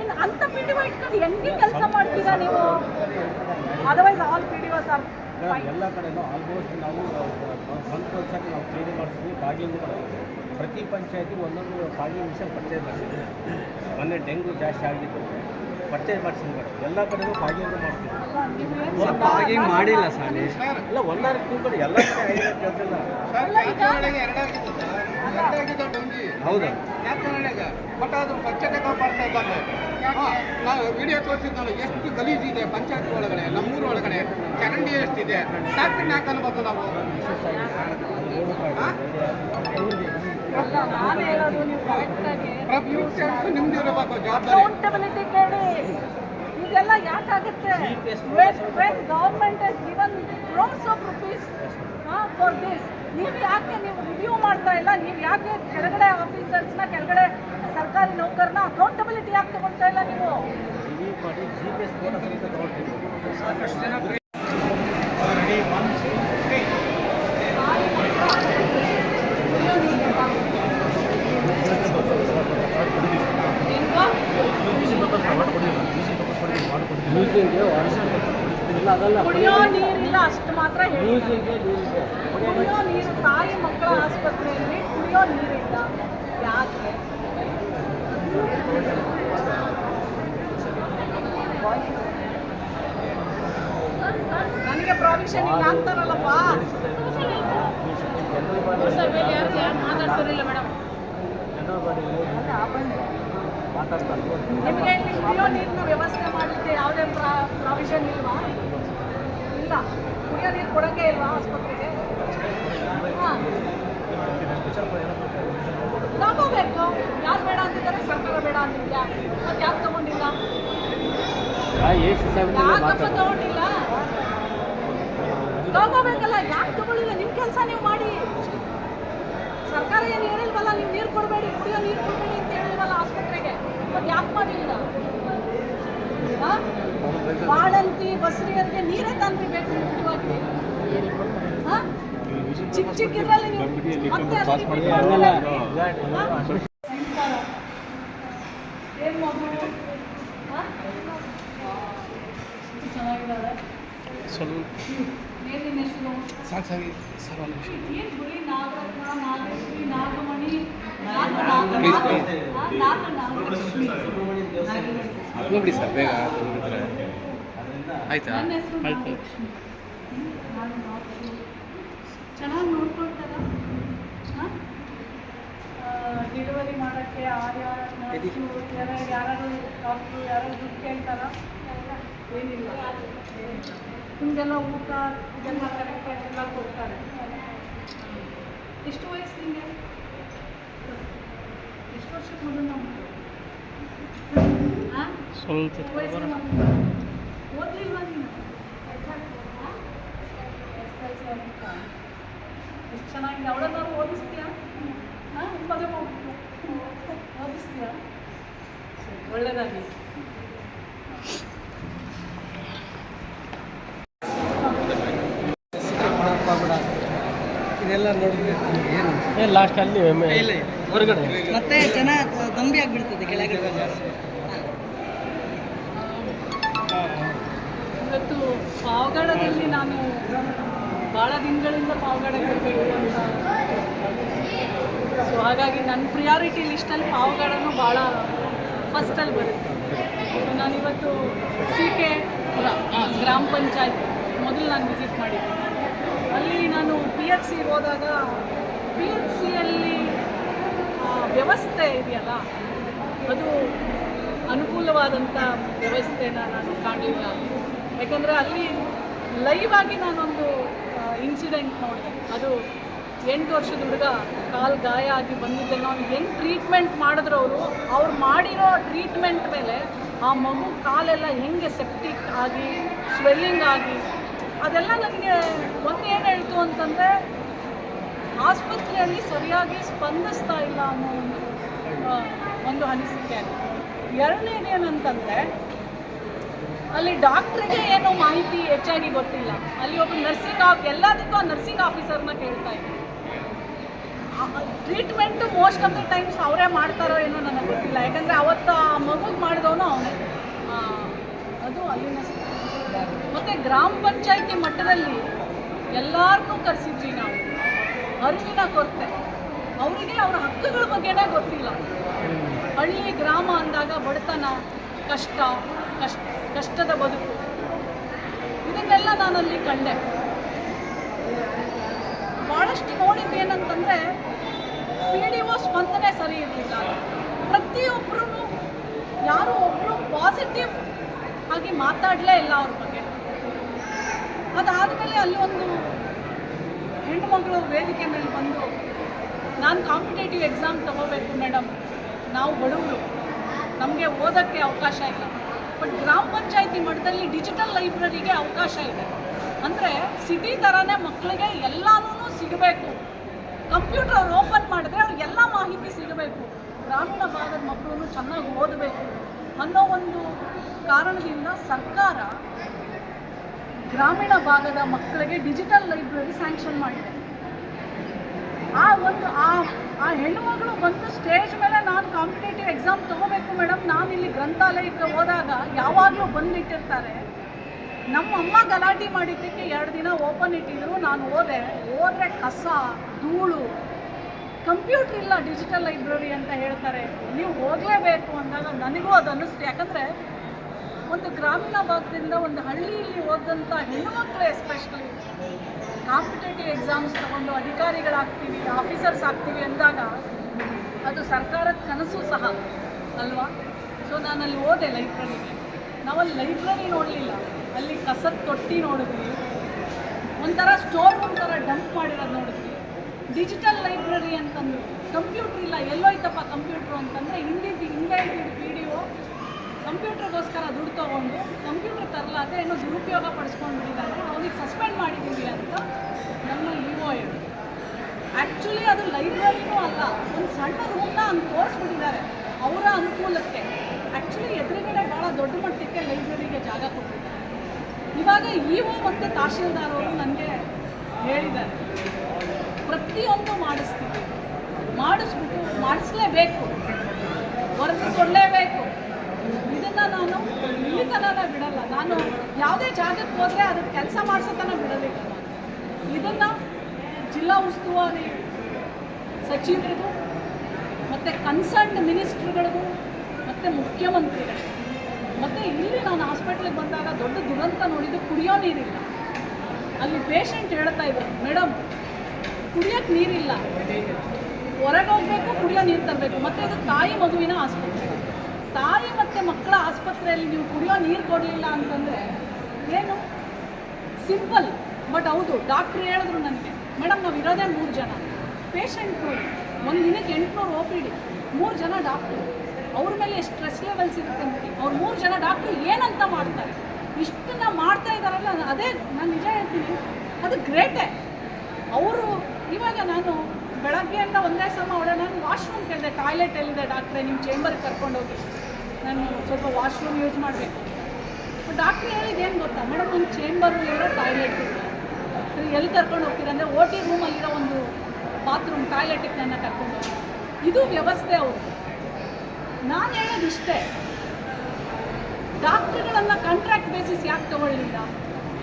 ಇನ್ನು ಅಂಥ PDO ಇಟ್ಕೊಂಡು ಹೆಂಗೆ ಕೆಲಸ ಮಾಡ್ತೀರಾ ನೀವು? ಅದರ್ವೈಸ್ ಆಲ್ PDOs ಆರ್ ಎಲ್ಲ ಕಡೆನೂ ಆಲ್ಮೋಸ್ಟ್ ನಾವು ಸಂತೋಷಕ್ಕೆ ನಾವು ಕ್ಲೀನಿಂಗ್ ಮಾಡ್ತೀವಿ, ಫಾಗಿಂಗ್ ಮಾಡ್ತೀವಿ. ಪ್ರತಿ ಪಂಚಾಯತಿಗೆ ಒಂದೊಂದು ಫಾಗಿಂಗ್ ಮಿಷನ್ ಪರ್ಚೇಸ್ ಮಾಡ್ತೀವಿ. ಮೊನ್ನೆ ಡೆಂಗು ಜಾಸ್ತಿ ಆಗಿದ್ದು ಪರ್ಚೇಸ್ ಮಾಡಿಸಿದ್ವಿ ಮೇಡಮ್. ಎಲ್ಲ ಕಡೆನೂ ಫಾಗಿಂಗ್ ಮಾಡ್ತೀವಿ. ಮಾಡಿಲ್ಲ ಸರ್, ಇಲ್ಲ ಒಂದಾರು ಟೂ ಕಡೆ ಎಲ್ಲ ಕಡೆ ಐದು ಕೆಲಸ ಇಲ್ಲ. ಹೌದಾ? ಬಟ್ ಅದು ಸ್ವಚ್ಛತೆ ಕಾಪಾಡ್ತಾ ಇದ್ದಾರೆ. ನಾನು ವಿಡಿಯೋ ತೋರಿಸಿದ್ದು ಎಷ್ಟು ಗಲೀಜಿದೆ ಪಂಚಾಯತ್ ಒಳಗಡೆ, ನಮ್ಮೂರು ಒಳಗಡೆ ಚರಂಡಿ ಎಷ್ಟಿದೆ. ಡಾಕ್ಟರ್ ಯಾಕೆ ಅನ್ಬೇಕು ನಾವು? ನಾನು ಹೇಳೋದು ನೀವು ಕರೆಕ್ಟಾಗಿ ನಿಮ್ದು ಇರಬೇಕು ಜವಾಬ್ದಾರಿ. ಅಕೌಂಟಬಿಲಿಟಿ ಕೇಳಿ. ಇದೆಲ್ಲ ಯಾಕಾಗುತ್ತೆ? When government has given crores of rupees for this, ನೀವು ಯಾಕೆ ನೀವು ರಿವ್ಯೂ ಮಾಡ್ತಾ ಇಲ್ಲ? ನೀವು ಯಾಕೆ ಕೆಳಗಡೆ ಆಫೀಸರ್ಸ್ನ, ಕೆಳಗಡೆ ಸರ್ಕಾರಿ ನೌಕರನ ಅಕೌಂಟಬಿಲಿಟಿ ಯಾಕೆ ತಗೊಳ್ತಾ ಇಲ್ಲ ನೀವು? ಕುಡಿಯೋ ನೀರಿಲ್ಲ ಅಷ್ಟು ಮಾತ್ರ ಹೇಳಿ. ಕುಡಿಯೋ ನೀರು, ತಾಯಿ ಮಕ್ಕಳ ಆಸ್ಪತ್ರೆಯಲ್ಲಿ ಕುಡಿಯೋ ನೀರಿಲ್ಲ. ಯಾಕೆ? ನನಗೆ ಪ್ರಾವಿಷನ್ ಇಲ್ಲ ಅಂತಾರಲ್ಲಪ್ಪ. ಸರ್ವೇಲಿ ಯಾರು ಮಾತಾಡ್ತಾರಿಲ್ಲ ಮೇಡಮ್. ನಿಮಗೆ ಇಲ್ಲಿ ಕುಡಿಯೋ ನೀರಿನ ವ್ಯವಸ್ಥೆ ಮಾಡಲಿಕ್ಕೆ ಯಾವುದೇ ಪ್ರಾವಿಷನ್ ಇಲ್ವಾ? ಇಲ್ಲ. ಕುಡಿಯೋ ನೀರು ಕೊಡೋಂಗೆ ಇಲ್ವಾ ಆಸ್ಪತ್ರೆಗೆ? ಹಾಂ, ತಗೋಬೇಕು. ಯಾರು ಬೇಡ ಅಂತಿದ್ದಾರೆ? ಸರ್ಕಾರ ಬೇಡ ಅಂತಿದ್ಯಾ? ಮತ್ತೆ ಯಾಕೆ ತಗೊಂಡಿಲ್ಲ? ಯಾಕಪ್ಪ ತಗೊಂಡಿಲ್ಲ? ತಗೋಬೇಕಲ್ಲ, ಯಾಕೆ ತಗೊಳ್ಳಿಲ್ಲ? ನಿಮ್ಮ ಕೆಲಸ ನೀವು ಮಾಡಿ. ಸರ್ಕಾರ ಏನು ಹೇಳಿಲ್ವಲ್ಲ, ನೀವು ನೀರು ಕೊಡಬೇಡಿ, ಕುಡಿಯೋ ನೀರು ಕೊಡಬೇಡಿ ಅಂತ ಹೇಳಿಲ್ವಲ್ಲ ಆಸ್ಪತ್ರೆಗೆ. ಮತ್ತೆ ಯಾಕೆ ಮಾಡಲಿಲ್ಲ? ಬಾಳಂತಿ ಬಸ್ರಿಯರಿಗೆ ನೀರೇ ತಂದ್ರಿ ಬೇಕು ನೀವು ಕುಡಿಯುವಾಗಿ. ಚಿಕ್ಕ ಇದರಲ್ಲಿ ನೀವು ಮತ್ತೆ ಏನು ಮಗು ಚೆನ್ನಾಗಿದ್ದಾರೆ. ಏನಿನ ಹೆಸರು? ಏನು ಗುರಿ? ನಾಗರತ್ನ, ನಾಗಶ್ರೀ, ನಾಗಮಣಿ, ನೋಡಿ ಸರ್, ಬೇಗ ಆಯ್ತಾ? ನನ್ನ ಹೆಸರು ಚೆನ್ನಾಗಿ ನೋಡ್ಕೊಳ್ತಾರ. ಡೆಲಿವರಿ ಮಾಡೋಕ್ಕೆ ಯಾರು ಡಾಕ್ಟ್ರು ಯಾರು ದುಡ್ಡು ಕೇಳ್ತಾರ? ಏನಿಲ್ಲ. ನಿಮಗೆಲ್ಲ ಊಟ ಇದೆಲ್ಲ ಕರೆಕ್ಟಾಗಿ ಎಲ್ಲ ಕೊಡ್ತಾರೆ. ಎಷ್ಟು ವಯಸ್ಸು ನಿಮಗೆ? ಎಷ್ಟು ವರ್ಷಕ್ಕೆ ಮೊದಲು ನಾವು ಓದಲಿಲ್ವಾ ನೀನು? ಎಷ್ಟು ಚೆನ್ನಾಗಿದೆ. ಅವಳನ್ನಾರು ಓದಿಸ್ತೀಯಾ? ಹಾಂ, ಮದುವೆ ಮಾಡ್ತೀಯಾ? ಓದಿಸ್ತೀಯಾ? ಸರಿ, ಒಳ್ಳೆಯದಾಗಲಿ. ಇದೆಲ್ಲ ನೋಡಿದ್ರೆ ಏನು ಲಾಸ್ಟ್ ಅಲ್ಲಿ ಹೊರಗಡೆ ಮತ್ತೆ ಜನ ದಂಬಿ ಆಗಿಬಿಡ್ತದೆ ಕೆಳಗೆ ಜಾಸ್ತಿ. ಇವತ್ತು ಪಾವಗಡದಲ್ಲಿ ನಾನು ಭಾಳ ದಿನಗಳಿಂದ ಪಾವಗಡಕ್ಕೆ ಬರಬೇಕು ಅಂತ, ಸೊ ಹಾಗಾಗಿ ನನ್ನ ಪ್ರಿಯಾರಿಟಿ ಲಿಸ್ಟಲ್ಲಿ ಪಾವಗಡನೂ ಭಾಳ ಫಸ್ಟಲ್ಲಿ ಬರುತ್ತೆ. ನಾನಿವತ್ತು CK ಗ್ರಾಮ ಪಂಚಾಯತ್ ಮೊದಲು ನಾನು ವಿಸಿಟ್ ಮಾಡಿದ್ದೆ. ಅಲ್ಲಿ ನಾನು PHC ಹೋದಾಗ PHCಯಲ್ಲಿ ವ್ಯವಸ್ಥೆ ಇದೆಯಲ್ಲ, ಅದು ಅನುಕೂಲವಾದಂಥ ವ್ಯವಸ್ಥೆನ ನಾನು ಕಾಣಲಿಲ್ಲ. ಯಾಕಂದರೆ ಅಲ್ಲಿ ಲೈವ್ ಆಗಿ ನಾನೊಂದು ಇನ್ಸಿಡೆಂಟ್ ನೋಡಿದೆ. ಅದು 8 ವರ್ಷದ ಹುಡುಗ ಕಾಲು ಗಾಯ ಆಗಿ ಬಂದಿದ್ದನ್ನು ಅವ್ನು ಹೆಂಗೆ ಟ್ರೀಟ್ಮೆಂಟ್ ಮಾಡಿದ್ರು ಅವ್ರು ಮಾಡಿರೋ ಟ್ರೀಟ್ಮೆಂಟ್ ಮೇಲೆ ಆ ಮಗು ಕಾಲೆಲ್ಲ ಹೆಂಗೆ ಸೆಪ್ಟಿಕ್ ಆಗಿ ಸ್ವೆಲ್ಲಿಂಗ್ ಆಗಿ ಅದೆಲ್ಲ ನನಗೆ ಒಂದೇನು ಹೇಳ್ತು ಅಂತಂದರೆ ಆಸ್ಪತ್ರೆಯಲ್ಲಿ ಸರಿಯಾಗಿ ಸ್ಪಂದಿಸ್ತಾ ಇಲ್ಲ ಅನ್ನೋ ಒಂದು ಅನಿಸಿಕೆ. ಎರಡನೇದೇನಂತಂದರೆ ಅಲ್ಲಿ ಡಾಕ್ಟ್ರಿಗೆ ಏನೋ ಮಾಹಿತಿ ಹೆಚ್ಚಾಗಿ ಗೊತ್ತಿಲ್ಲ. ಅಲ್ಲಿ ಒಬ್ಬ ಎಲ್ಲದಕ್ಕೂ ಆ ನರ್ಸಿಂಗ್ ಆಫೀಸರ್ನ ಕೇಳ್ತಾ ಇದ್ದೆ. Treatment most of the times ಅವರೇ ಮಾಡ್ತಾರೋ ಏನೋ ನನಗೆ ಗೊತ್ತಿಲ್ಲ. ಯಾಕಂದರೆ ಅವತ್ತು ಆ ಮಗುಗೆ ಮಾಡಿದವನು ಅವನೇ. ಅದು ಅಲ್ಲಿನ ಮತ್ತು ಗ್ರಾಮ ಪಂಚಾಯತಿ ಮಟ್ಟದಲ್ಲಿ ಎಲ್ಲರನ್ನೂ ಕರೆಸಿದ್ವಿ ನಾವು. ಅರಿವಿನ ಕೊರತೆ, ಅವರಿಗೆ ಅವರ ಹಕ್ಕುಗಳ ಬಗ್ಗೆನೇ ಗೊತ್ತಿಲ್ಲ. ಹಳ್ಳಿ ಗ್ರಾಮ ಅಂದಾಗ ಬಡತನ, ಕಷ್ಟದ ಬದುಕು, ಇದನ್ನೆಲ್ಲ ನಾನಲ್ಲಿ ಕಂಡೆ. ಭಾಳಷ್ಟು ನೋಡಿದ್ದೇನಂತಂದರೆ PDO ಸ್ಪಂದನೆ ಸರಿ ಇರಲಿಲ್ಲ. ಪ್ರತಿಯೊಬ್ಬರೂ ಯಾರೂ ಒಬ್ಬರು ಪಾಸಿಟಿವ್ ಆಗಿ ಮಾತಾಡಲೇ ಇಲ್ಲ ಅವ್ರ ಬಗ್ಗೆ. ಅದಾದಮೇಲೆ ಅಲ್ಲಿ ಒಂದು ಹೆಣ್ಣುಮಗಳು ವೇದಿಕೆ ಮೇಲೆ ಬಂದು, ನಾನು ಕಾಂಪಿಟೇಟಿವ್ ಎಕ್ಸಾಮ್ ತೊಗೋಬೇಕು ಮೇಡಮ್, ನಾವು ಬಡವರು, ನಮಗೆ ಓದೋಕ್ಕೆ ಅವಕಾಶ ಇಲ್ಲ, ಬಟ್ ಗ್ರಾಮ ಪಂಚಾಯತಿ ಮಟ್ಟದಲ್ಲಿ ಡಿಜಿಟಲ್ ಲೈಬ್ರರಿಗೆ ಅವಕಾಶ ಇದೆ. ಅಂದರೆ ಸಿಟಿ ಥರನೇ ಮಕ್ಕಳಿಗೆ ಎಲ್ಲನೂ ಸಿಗಬೇಕು. ಕಂಪ್ಯೂಟರ್ ಅವ್ರು ಓಪನ್ ಮಾಡಿದ್ರೆ ಅವ್ರಿಗೆಲ್ಲ ಮಾಹಿತಿ ಸಿಗಬೇಕು. ಗ್ರಾಮೀಣ ಭಾಗದ ಮಕ್ಕಳು ಚೆನ್ನಾಗಿ ಓದಬೇಕು ಅನ್ನೋ ಒಂದು ಕಾರಣದಿಂದ ಸರ್ಕಾರ ಗ್ರಾಮೀಣ ಭಾಗದ ಮಕ್ಕಳಿಗೆ ಡಿಜಿಟಲ್ ಲೈಬ್ರರಿ ಸ್ಯಾಂಕ್ಷನ್ ಮಾಡಿದೆ. ಆ ಹೆಣ್ಣುಮಗಳು ಬಂದು ಸ್ಟೇಜ್ ಮೇಲೆ ನಾನು ಕಾಂಪಿಟೇಟಿವ್ ಎಕ್ಸಾಮ್ ತೊಗೋಬೇಕು ಮೇಡಮ್, ನಾನಿಲ್ಲಿ ಗ್ರಂಥಾಲಯಕ್ಕೆ ಹೋದಾಗ ಯಾವಾಗಲೂ ಬಂದಿಟ್ಟಿರ್ತಾರೆ. ನಮ್ಮ ಅಮ್ಮ ಗಲಾಟೆ ಮಾಡಿದ್ದಕ್ಕೆ 2 ದಿನ ಓಪನ್ ಇಟ್ಟಿದ್ರು. ನಾನು ಹೋದರೆ ಕಸ, ಧೂಳು, ಕಂಪ್ಯೂಟರ್ ಇಲ್ಲ, ಡಿಜಿಟಲ್ ಲೈಬ್ರರಿ ಅಂತ ಹೇಳ್ತಾರೆ. ನೀವು ಹೋಗಲೇಬೇಕು ಅಂದಾಗ ನನಗೂ ಅದು ಅನ್ನಿಸ್ತು. ಯಾಕಂದರೆ ಒಂದು ಗ್ರಾಮೀಣ ಭಾಗದಿಂದ ಒಂದು ಹಳ್ಳಿಯಲ್ಲಿ ಓದಂಥ ಹೆಣ್ಣುಮಕ್ಕಳು ಎಸ್ಪೆಷಲಿ ಕಾಂಪಿಟೇಟಿವ್ ಎಕ್ಸಾಮ್ಸ್ ತೊಗೊಂಡು ಅಧಿಕಾರಿಗಳಾಗ್ತೀವಿ, ಆಫೀಸರ್ಸ್ ಆಗ್ತೀವಿ ಅಂದಾಗ ಅದು ಸರ್ಕಾರದ ಕನಸು ಸಹ ಅಲ್ವಾ. ಸೊ ನಾನಲ್ಲಿ ಹೋದೆ ಲೈಬ್ರರಿಗೆ. ನಾವಲ್ಲಿ ಲೈಬ್ರರಿ ನೋಡಲಿಲ್ಲ, ಅಲ್ಲಿ ಕಸದ ತೊಟ್ಟಿ ನೋಡಿದ್ವಿ, ಒಂಥರ ಸ್ಟೋರ್ ರೂಮ್ ಥರ ಡಂಪ್ ಮಾಡಿರೋದು ನೋಡಿದ್ವಿ. ಡಿಜಿಟಲ್ ಲೈಬ್ರರಿ ಅಂತಂದು ಕಂಪ್ಯೂಟ್ರ್ ಇಲ್ಲ, ಎಲ್ಲೋಯ್ತಪ್ಪ ಕಂಪ್ಯೂಟ್ರು ಅಂತಂದರೆ ಹಿಂದೆ PDO ಕಂಪ್ಯೂಟ್ರಿಗೋಸ್ಕರ ದುಡ್ಡು ತೊಗೊಂಡು ಕಂಪ್ಯೂಟ್ರ್ ತರಲಾದೆ ಏನೋ ದುರುಪಯೋಗ ಪಡಿಸ್ಕೊಂಡ್ಬಿಟ್ಟಿದ್ದಾರೆ, ಅವನಿಗೆ ಸಸ್ಪೆಂಡ್ ಮಾಡಿದ್ದೀವಿ ಅಂತ ನಮ್ಮ EO ಹೇಳಿ. ಆ್ಯಕ್ಚುಲಿ ಅದು ಲೈಬ್ರರಿನೂ ಅಲ್ಲ, ಒಂದು ಸಣ್ಣ ರೂಮ್ನ ಹಂಗೆ ತೋರಿಸ್ಬಿಟ್ಟಿದ್ದಾರೆ ಅವರ ಅನುಕೂಲಕ್ಕೆ. ಆ್ಯಕ್ಚುಲಿ ಎದುರುಗಡೆ ಭಾಳ ದೊಡ್ಡ ಮಟ್ಟಕ್ಕೆ ಲೈಬ್ರರಿಗೆ ಜಾಗ ಕೊಟ್ಟಿದ್ದಾರೆ. ಇವಾಗ EO ಮತ್ತು ತಹಶೀಲ್ದಾರ್ ಅವರು ನನಗೆ ಹೇಳಿದ್ದಾರೆ, ಪ್ರತಿಯೊಂದು ಮಾಡಿಸ್ಲೇಬೇಕು, ವರದಿ ಕೊಡಲೇಬೇಕು. ಇದನ್ನು ನಾನು ಇಲ್ಲಿ ತನಕ ಬಿಡಲ್ಲ. ನಾನು ಯಾವುದೇ ಜಾಗಕ್ಕೆ ಹೋದರೆ ಅದಕ್ಕೆ ಕೆಲಸ ಮಾಡಿಸೋ ತನಕ ಬಿಡೋದಿಲ್ಲ. ಇದನ್ನು ಜಿಲ್ಲಾ ಉಸ್ತುವಾರಿ ಸಚಿವರಿಗೂ ಮತ್ತು ಕನ್ಸರ್ನ್ಡ್ ಮಿನಿಸ್ಟ್ರುಗಳಿಗೂ ಮತ್ತು ಮುಖ್ಯಮಂತ್ರಿಗಳು ಮತ್ತು ಇಲ್ಲಿ ನಾನು ಹಾಸ್ಪಿಟ್ಲಿಗೆ ಬಂದಾಗ ದೊಡ್ಡ ದುರಂತ ನೋಡಿದ್ದು ಕುಡಿಯೋ ನೀರಿಲ್ಲ. ಅಲ್ಲಿ ಪೇಷಂಟ್ ಹೇಳ್ತಾ ಇದ್ರು, ಮೇಡಮ್ ಕುಡಿಯೋಕ್ಕೆ ನೀರಿಲ್ಲ, ಹೊರಗೆ ಹೋಗಬೇಕು, ಕುಡಿಯೋ ನೀರು ತರಬೇಕು. ಮತ್ತು ಇದು ತಾಯಿ ಮಗುವಿನ ಆಸ್ಪತ್ರೆ. ತಾಯಿ ಮತ್ತು ಮಕ್ಕಳ ಆಸ್ಪತ್ರೆಯಲ್ಲಿ ನೀವು ಕುಡಿಯೋ ನೀರು ಕೊಡಲಿಲ್ಲ ಅಂತಂದರೆ ಏನು ಸಿಂಪಲ್. ಬಟ್ ಹೌದು, ಡಾಕ್ಟ್ರು ಹೇಳಿದ್ರು ನನಗೆ, ಮೇಡಮ್ ನಾವು ಇರೋದೇ 3 ಜನ ಪೇಷಂಟ್ಗಳು, ಒಂದು ದಿನಕ್ಕೆ 800 OPD, 3 ಜನ ಡಾಕ್ಟ್ರು, ಅವ್ರ ಮೇಲೆ ಎಷ್ಟು ಸ್ಟ್ರೆಸ್ ಲೆವೆಲ್ಸ್ ಇರುತ್ತೆ ನೋಡಿ. ಅವ್ರು 3 ಜನ ಡಾಕ್ಟ್ರು ಏನಂತ ಮಾಡ್ತಾರೆ, ಇಷ್ಟನ್ನ ಮಾಡ್ತಾ ಇದ್ದಾರಲ್ಲ, ಅದೇ ನಾನು ನಿಜ ಹೇಳ್ತೀನಿ, ಅದು ಗ್ರೇಟೇ. ಅವರು ಇವಾಗ ನಾನು ಬೆಳಗ್ಗೆಯಿಂದ ಒಂದೇ ಸಮ ನಾನು ವಾಶ್ರೂಮ್ ಕೇಳಿದೆ, ಟಾಯ್ಲೆಟ್ ಎಲ್ಲಿದೆ ಡಾಕ್ಟ್ರೆ, ನಿಮ್ಮ ಚೇಂಬರ್ಗೆ ಕರ್ಕೊಂಡೋಗಿ, ನಾನು ಸ್ವಲ್ಪ ವಾಶ್ರೂಮ್ ಯೂಸ್ ಮಾಡಬೇಕು. ಡಾಕ್ಟ್ರು ಹೇಳಿದ್ದು ಏನು ಗೊತ್ತಾ, ಮೇಡಮ್ ಒಂದು ಚೇಂಬರು ಇರೋ ಟಾಯ್ಲೆಟ್ ಇಲ್ಲ, ಎಲ್ಲಿ ಕರ್ಕೊಂಡು ಹೋಗ್ತೀರಂದರೆ OT ರೂಮಲ್ಲಿರೋ ಒಂದು ಬಾತ್ರೂಮ್ ಟಾಯ್ಲೆಟಿಗೆ ನನ್ನ ಕರ್ಕೊಂಡು ಹೋಗಿ, ಇದು ವ್ಯವಸ್ಥೆ ಅವರು. ನಾನು ಹೇಳೋದು ಇಷ್ಟೇ, ಡಾಕ್ಟ್ರುಗಳನ್ನು ಕಾಂಟ್ರಾಕ್ಟ್ ಬೇಸಿಸ್ ಯಾಕೆ ತೊಗೊಳ್ಳಿಲ್ಲ.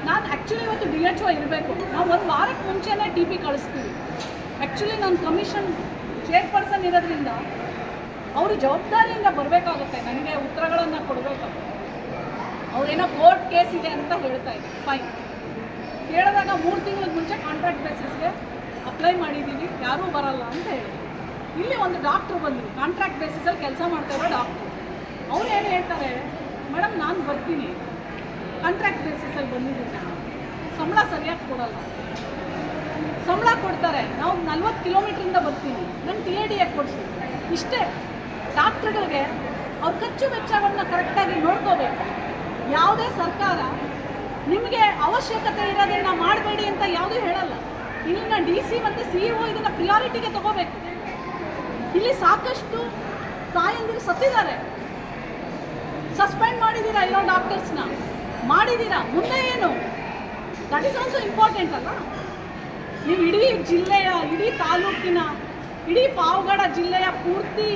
ನಾನು ಆ್ಯಕ್ಚುಲಿ ಇವತ್ತು DHO ಇರಬೇಕು, ನಾವು 1 ವಾರಕ್ಕೆ ಮುಂಚೆನೇ TP ಕಳಿಸ್ತೀವಿ. ಆ್ಯಕ್ಚುಲಿ ನಾನು ಕಮಿಷನ್ ಚೇರ್ಪರ್ಸನ್ ಇರೋದ್ರಿಂದ ಅವರು ಜವಾಬ್ದಾರಿಯಿಂದ ಬರಬೇಕಾಗುತ್ತೆ, ನನಗೆ ಉತ್ತರಗಳನ್ನು ಕೊಡಬೇಕಾಗುತ್ತೆ. ಅವರೇನೋ ಕೋರ್ಟ್ ಕೇಸ್ ಇದೆ ಅಂತ ಹೇಳ್ತಾ ಇದ್ದಾರೆ, ಫೈನ್. ಕೇಳಿದಾಗ 3 ತಿಂಗಳ ಮುಂಚೆ ಕಾಂಟ್ರಾಕ್ಟ್ ಬೇಸಿಸ್ಗೆ ಅಪ್ಲೈ ಮಾಡಿದ್ದೀವಿ, ಯಾರೂ ಬರಲ್ಲ ಅಂತ ಹೇಳಿ. ಇಲ್ಲಿ ಒಂದು ಡಾಕ್ಟ್ರು ಬಂದರು, ಕಾಂಟ್ರಾಕ್ಟ್ ಬೇಸಿಸಲ್ಲಿ ಕೆಲಸ ಮಾಡ್ತಾ ಇರೋ ಡಾಕ್ಟ್ರು. ಅವ್ರು ಏನು ಹೇಳ್ತಾರೆ, ಮೇಡಮ್ ನಾನು ಬರ್ತೀನಿ, ಕಾಂಟ್ರಾಕ್ಟ್ ಬೇಸಿಸಲ್ಲಿ ಬಂದಿದ್ದೀನಿ, ನಾನು ಸಂಬಳ ಸರಿಯಾಗಿ ಕೊಡಲ್ಲ. ಸಂಬಳ ಕೊಡ್ತಾರೆ, ನಾವು 40 ಕಿಲೋಮೀಟ್ರಿಂದ ಬರ್ತೀನಿ, ನಾನು TAD ಯಾಕೆ ಕೊಡಿಸಿ. ಇಷ್ಟೇ. ಡಾಕ್ಟ್ರುಗಳಿಗೆ ಅವ್ರ ಖರ್ಚು ವೆಚ್ಚಗಳನ್ನ ಕರೆಕ್ಟಾಗಿ ನೋಡ್ಕೋಬೇಕು. ಯಾವುದೇ ಸರ್ಕಾರ ನಿಮಗೆ ಅವಶ್ಯಕತೆ ಇರೋದನ್ನು ಮಾಡಬೇಡಿ ಅಂತ ಯಾವುದೂ ಹೇಳಲ್ಲ. ಇಲ್ಲಿನ DC ಮತ್ತು CEO ಇದನ್ನು ಪ್ರಿಯಾರಿಟಿಗೆ ತಗೋಬೇಕು. ಇಲ್ಲಿ ಸಾಕಷ್ಟು ತಾಯಂದಿರು ಸತ್ತಿದ್ದಾರೆ, ಸಸ್ಪೆಂಡ್ ಮಾಡಿದ್ದೀರಾ ಇರೋ ಡಾಕ್ಟರ್ಸ್ನ, ಮಾಡಿದ್ದೀರಾ, ಮುಂದೆ ಏನು, ದಟ್ ಈಸ್ ಆಲ್ಸೋ ಇಂಪಾರ್ಟೆಂಟ್ ಅಲ್ಲ. ನೀವು ಇಡೀ ಜಿಲ್ಲೆಯ, ಇಡೀ ತಾಲೂಕಿನ, ಇಡೀ ಪಾವಗಡ ಜಿಲ್ಲೆಯ ಪೂರ್ತಿ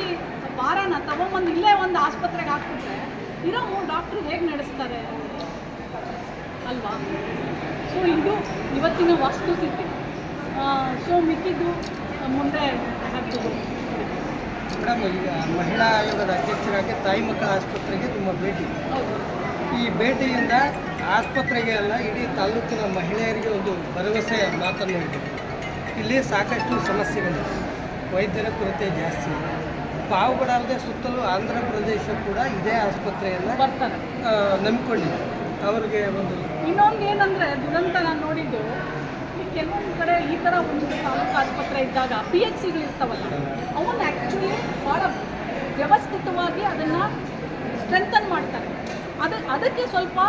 ಭಾರನ ತಗೊಂಬಂದು ಇಲ್ಲೇ ಒಂದು ಆಸ್ಪತ್ರೆಗೆ ಹಾಕ್ಬಿಟ್ರೆ ಇರೋ 3 ಡಾಕ್ಟ್ರು ಹೇಗೆ ನಡೆಸ್ತಾರೆ ಅಲ್ವಾ? ಸೊ ಇದು ಇವತ್ತಿನ ವಸ್ತುಸ್ಥಿತಿ. ಸೊ ಮಿಕ್ಕಿದ್ದು ಮುಂದೆ ಆಗ್ತದೆ. ಮೇಡಮ್, ಈಗ ಮಹಿಳಾ ಆಯೋಗದ ಅಧ್ಯಕ್ಷರಾಗಿ ತಾಯಿ ಮಕ್ಕಳ ಆಸ್ಪತ್ರೆಗೆ ನಿಮ್ಮ ಭೇಟಿ, ಈ ಭೇಟಿಯಿಂದ ಆಸ್ಪತ್ರೆಗೆ ಅಲ್ಲ ಇಡೀ ತಾಲೂಕಿನ ಮಹಿಳೆಯರಿಗೆ ಒಂದು ಭರವಸೆ ಮಾತನ್ನು ಹೇಳಿದೆ. ಇಲ್ಲಿ ಸಾಕಷ್ಟು ಸಮಸ್ಯೆಗಳಿವೆ, ವೈದ್ಯರ ಕೊರತೆ ಜಾಸ್ತಿ. ಪಾವಗಡ ಅಲ್ಲದೆ ಸುತ್ತಲೂ ಆಂಧ್ರ ಪ್ರದೇಶ ಕೂಡ ಇದೇ ಆಸ್ಪತ್ರೆಯನ್ನು ಬರ್ತಾರೆ, ನಂಬಿಕೊಂಡಿದೆ. ಅವ್ರಿಗೆ ಒಂದು ಇನ್ನೊಂದು ಏನಂದರೆ ದುರಂತ ನಾನು ನೋಡಿದ್ದು, ಈ ಕೆಲವೊಂದು ಕಡೆ ಈ ಥರ ಒಂದು ತಾಲೂಕು ಆಸ್ಪತ್ರೆ ಇದ್ದಾಗ PHCಗಳು ಇರ್ತಾವಲ್ಲ, ಅವನ್ನ ಆ್ಯಕ್ಚುಲಿ ಭಾಳ ವ್ಯವಸ್ಥಿತವಾಗಿ ಅದನ್ನು ಸ್ಟ್ರೆಂಥನ್ ಮಾಡ್ತಾರೆ. ಅದಕ್ಕೆ ಸ್ವಲ್ಪ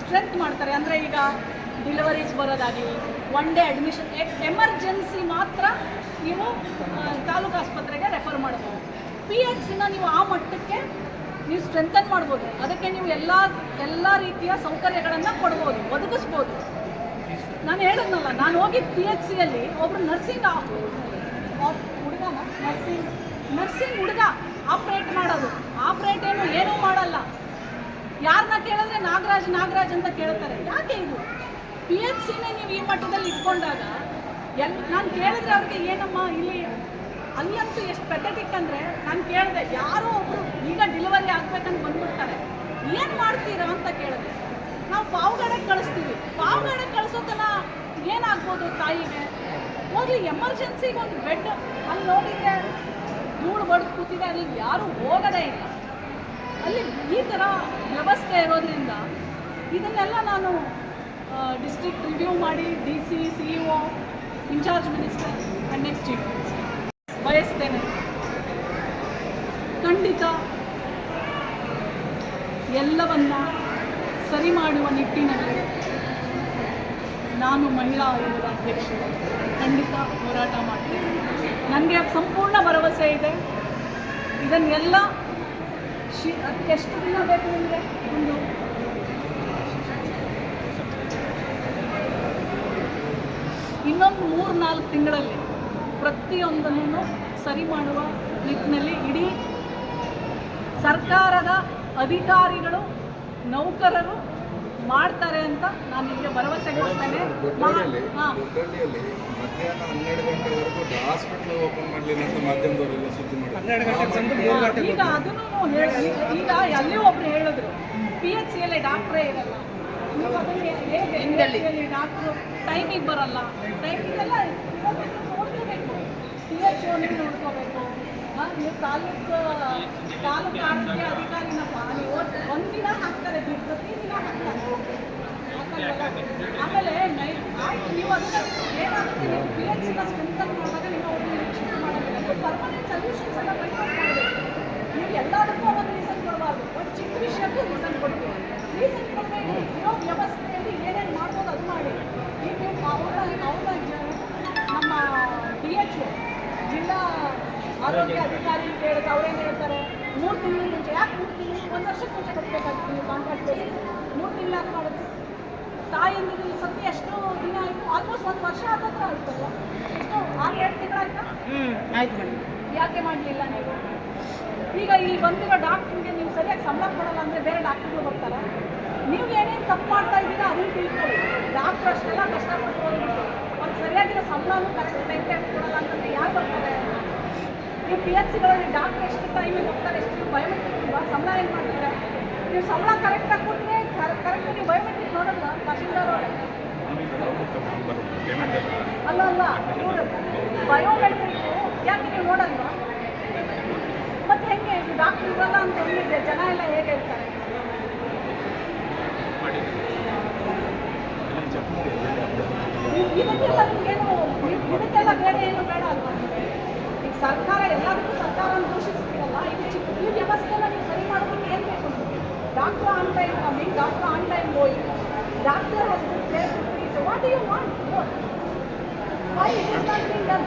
ಸ್ಟ್ರೆಂತ್ ಮಾಡ್ತಾರೆ. ಅಂದರೆ ಈಗ ಡಿಲಿವರೀಸ್ ಬರೋದಾಗಲಿ, 1 ಡೇ ಅಡ್ಮಿಷನ್, ಎಮರ್ಜೆನ್ಸಿ ಮಾತ್ರ ನೀವು ತಾಲೂಕು ಆಸ್ಪತ್ರೆಗೆ ರೆಫರ್ ಮಾಡ್ಬೋದು. PHCನ ನೀವು ಆ ಮಟ್ಟಕ್ಕೆ ನೀವು ಸ್ಟ್ರೆಂಥನ್ ಮಾಡ್ಬೋದು. ಅದಕ್ಕೆ ನೀವು ಎಲ್ಲ ರೀತಿಯ ಸೌಕರ್ಯಗಳನ್ನು ಕೊಡ್ಬೋದು, ಒದಗಿಸ್ಬೋದು. ನಾನು ಹೇಳಿದ್ನಲ್ಲ, ನಾನು ಹೋಗಿದ್ದು PHCಯಲ್ಲಿ ಒಬ್ಬರು ನರ್ಸಿಂಗ್ ಹುಡುಗನ ನರ್ಸಿಂಗ್ ಹುಡುಗ ಆಪ್ರೇಟ್ ಮಾಡೋದು. ಆಪ್ರೇಟ್ ಏನೂ ಮಾಡಲ್ಲ. ಯಾರನ್ನ ಕೇಳಿದ್ರೆ ನಾಗರಾಜ್ ಅಂತ ಕೇಳ್ತಾರೆ. ಯಾಕೆ ಇದು PHCನೇ ನೀವು ಈ ಮಟ್ಟದಲ್ಲಿ ಇಟ್ಕೊಂಡಾಗ ನಾನು ಕೇಳಿದ್ರೆ ಅವ್ರಿಗೆ ಏನಮ್ಮ ಇಲ್ಲಿ ಅಲ್ಲಂತೂ ಎಷ್ಟು ಪೆಥೆಟಿಕ್ ಅಂದರೆ, ನಾನು ಕೇಳಿದೆ, ಯಾರೋ ಒಬ್ಬರು ಈಗ ಡೆಲಿವರಿ ಆಗ್ಬೇಕಂತ ಬಂದ್ಬಿಡ್ತಾರೆ, ಏನು ಮಾಡ್ತೀರಾ ಅಂತ ಕೇಳಿದೆ. ನಾವು ಪಾವಗಡಕ್ಕೆ ಕಳಿಸ್ತೀವಿ, ಪಾವಗಡಕ್ಕೆ ಕಳಿಸೋತನ ಏನಾಗ್ಬೋದು ತಾಯಿಗೆ? ಹೋಗ್ಲಿ ಎಮರ್ಜೆನ್ಸಿಗೆ ಒಂದು ಬೆಡ್ ಅಲ್ಲಿ ನೋಡಿದರೆ ಧೂಳು ಬಡ್ದು ಕೂತಿದೆ, ಅಲ್ಲಿ ಯಾರೂ ಹೋಗೋದೇ ಇಲ್ಲ. ಅಲ್ಲಿ ಈ ಥರ ವ್ಯವಸ್ಥೆ ಇರೋದ್ರಿಂದ ಇದನ್ನೆಲ್ಲ ನಾನು ಡಿಸ್ಟ್ರಿಕ್ಟ್ ರಿವ್ಯೂ ಮಾಡಿ DC, CEO, incharge minister and next chief minister ಬಯಸ್ತೇನೆ. ಖಂಡಿತ ಎಲ್ಲವನ್ನ ಸರಿ ಮಾಡುವ ನಿಟ್ಟಿನಲ್ಲಿ ನಾನು ಮಹಿಳಾ ಆಯೋಗದ ಅಧ್ಯಕ್ಷರು ಖಂಡಿತ ಹೋರಾಟ ಮಾಡ್ತೀನಿ. ನನಗೆ ಸಂಪೂರ್ಣ ಭರವಸೆ ಇದೆ. ಇದನ್ನೆಲ್ಲ ಎಷ್ಟು ದಿನ ಬೇಕು ನಿಮಗೆ? ಇನ್ನೊಂದು 3-4 ತಿಂಗಳಲ್ಲಿ ಪ್ರತಿಯೊಂದನ್ನು ಸರಿ ಮಾಡುವ ನಿಟ್ಟಿನಲ್ಲಿ ಇಡೀ ಸರ್ಕಾರದ ಅಧಿಕಾರಿಗಳು, ನೌಕರರು ಮಾಡ್ತಾರೆ ಅಂತ ನಾನು ನಿಮಗೆ ಭರವಸೆ ಕೊಡ್ತೇನೆ. ಮಧ್ಯಾಹ್ನ 12 ಗಂಟೆವರೆಗೂ ಹಾಸ್ಪಿಟಲ್ ಓಪನ್ ಮಾಡಲಿಲ್ಲ ಅಂತ ಮಾಧ್ಯಮದವರೆಲ್ಲ ಸುದ್ದಿ ಮಾಡಿದ್ರು. ಈಗ ಅದನ್ನು ಈಗ ಅಲ್ಲಿ ಒಬ್ರು ಹೇಳಿದ್ರು, PHCಯಲ್ಲಿ ಡಾಕ್ಟ್ರೇ ಇರಲ್ಲ, ನೀವು ಅದನ್ನು ಡಾಕ್ಟ್ರು ಟೈಮಿಗೆ ಬರಲ್ಲ, ಟೈಮಿಗೆಲ್ಲ ನೋಡ್ಕೋಬೇಕು, PHO ನೋಡ್ಕೋಬೇಕು. ನೀವು ತಾಲೂಕು ಆರೋಗ್ಯ ಅಧಿಕಾರಿನಪ್ಪ, ನೀವು ಒಂದಿನ ಹಾಕ್ತಾರೆ, ಪ್ರತಿದಿನ ಹಾಕ್ತಾರೆ. ಆಮೇಲೆ ಆಯ್ತು ನೀವು ಅದನ್ನ ಏನಾಗುತ್ತೆ ನೀವು PHCನ ಸ್ಟ್ರೆಂಥನ್ ಮಾಡಿದಾಗ ನೀವು ಅವ್ರನ್ನ ಶಿಫ್ಟ್ ಮಾಡೋದಿಲ್ಲ. ಪರ್ಮನೆಂಟ್ ಸೊಲ್ಯೂಷನ್ಸ್ ಎಲ್ಲ ಫೈಂಡ್ ಔಟ್ ಮಾಡಬೇಕು. ನೀವು ಎಲ್ಲದಕ್ಕೂ ಒಂದು ರೀಸನ್ ಕೊಡಬಾರ್ದು. ಒಂದು ಚಿಕ್ಕ ವಿಷಯಕ್ಕೂ ರೀಸನ್ ಕೊಡ್ತೀವಿ. ರೀಸನ್ ಕೊಡಬೇಕು. ಇರೋ ವ್ಯವಸ್ಥೆಯಲ್ಲಿ ಏನೇನು ಮಾಡ್ಬೋದು ಅದು ಮಾಡಿ. ಈಗ ನೀವು ಅವ್ರ ನಮ್ಮ DHO ಜಿಲ್ಲಾ ಆರೋಗ್ಯ ಅಧಿಕಾರಿ ಕೇಳಿದ್ರೆ ಅವ್ರೇನು ಹೇಳ್ತಾರೆ, 3 ತಿಂಗಳ ಮುಂಚೆ. ಯಾಕೆ 3 ತಿಂಗಳು? 1 ವರ್ಷಕ್ಕೆ ಮುಂಚೆ ಕೊಡಬೇಕಾಗಿತ್ತು ನೀವು ಕಾಂಟ್ರಾಕ್ಟ್ ಬೇಸಿಸ್. 3 ತಿಂಗಳು ಯಾಕೆ ಮಾಡುತ್ತೆ? ತಾಯಿಯಂದಿಗೆ ಸತಿ ಎಷ್ಟು ದಿನ ಆಯಿತು? ಆಲ್ಮೋಸ್ಟ್ 1 ವರ್ಷ ಹತ್ರ ಆಯ್ತಲ್ಲ. ಎಷ್ಟು 6-7 ತಿಂಗಳಾಯ್ತಾ? ಆಯ್ತು ಮೇಡಮ್. ಯಾಕೆ ಮಾಡಲಿಲ್ಲ ನೀವು? ಈಗ ಇಲ್ಲಿ ಬಂದಿರೋ ಡಾಕ್ಟ್ರಿಗೆ ನೀವು ಸರಿಯಾಗಿ ಸಂಬಳ ಕೊಡಲ್ಲ ಅಂದರೆ ಬೇರೆ ಡಾಕ್ಟ್ರುಗಳು ಬರ್ತಾರೆ. ನೀವು ಏನೇನು ತಪ್ಪು ಮಾಡ್ತಾ ಇದ್ದೀರಾ ಅದನ್ನು ತಿಳ್ಕೊಳ್ಳಿ. ಡಾಕ್ಟ್ರು ಅಷ್ಟೆಲ್ಲ ಕಷ್ಟಪಟ್ಟು ಹೋಗ್ಬಿಟ್ಟು ಅವ್ರಿಗೆ ಸರಿಯಾಗಿರೋ ಸಂಬಳನೂ ಕರೆಕ್ಟ್ ಟೈಮ್ ಕೊಡಲ್ಲ ಅಂತಂದರೆ ಯಾರು ಬರ್ತಾರೆ? ನೀವು PHCಗಳಲ್ಲಿ ಡಾಕ್ಟ್ರು ಎಷ್ಟು ಟೈಮಿಗೆ ಹೋಗ್ತಾರೆ, ಎಷ್ಟು ಬಯೋಮೆಟ್ರಿಕ್ ಇಲ್ವಾ? ಸಂಬಳ ಏನು ಮಾಡ್ತಾರೆ? ನೀವು ಸಂಬಳ ಕರೆಕ್ಟಾಗಿ ಕೊಟ್ಟರೆ ಕರೆಕ್ಟಾಗಿ ನೀವು ಬಯೋಮೆಟ್ರಿಕ್ ನೋಡೋಲ್ಲ ತಹಶೀಲ್ದಾರ್ ಅವರೇ. ಅಲ್ಲ ಬಯೋಮೆಟ್ರಿಕ್ಕು ಯಾಕೆ ನೀವು ನೋಡಲ್ವಾ? ಮತ್ತೆ ಹೆಂಗೆ ಡಾಕ್ಟ್ರು ಇರಲ್ಲ ಅಂತ ಹೆಂಗಿದೆ? ಜನ ಎಲ್ಲ ಹೇಗೆ ಹೇಳ್ತಾರೆ? ಇದಕ್ಕೆಲ್ಲ ನಿಮಗೇನು ಇದಕ್ಕೆಲ್ಲ ಬೇರೆ ಏನು ಬೇಡ ಅಲ್ವಾ? ಈಗ ಸರ್ಕಾರ ಎಲ್ಲದಕ್ಕೂ ಸರ್ಕಾರ ದೂಷಿಸ್ತೀರಲ್ಲ. ಇದು ಚಿಕ್ಕ ಈ ವ್ಯವಸ್ಥೆನ ನೀವು ಸರಿ ಮಾಡೋದಕ್ಕೆ ಏನು ಬೇಕು? Doctor on time coming, doctor on time going, doctor has to care to treat. What do you want? Why it is not been done?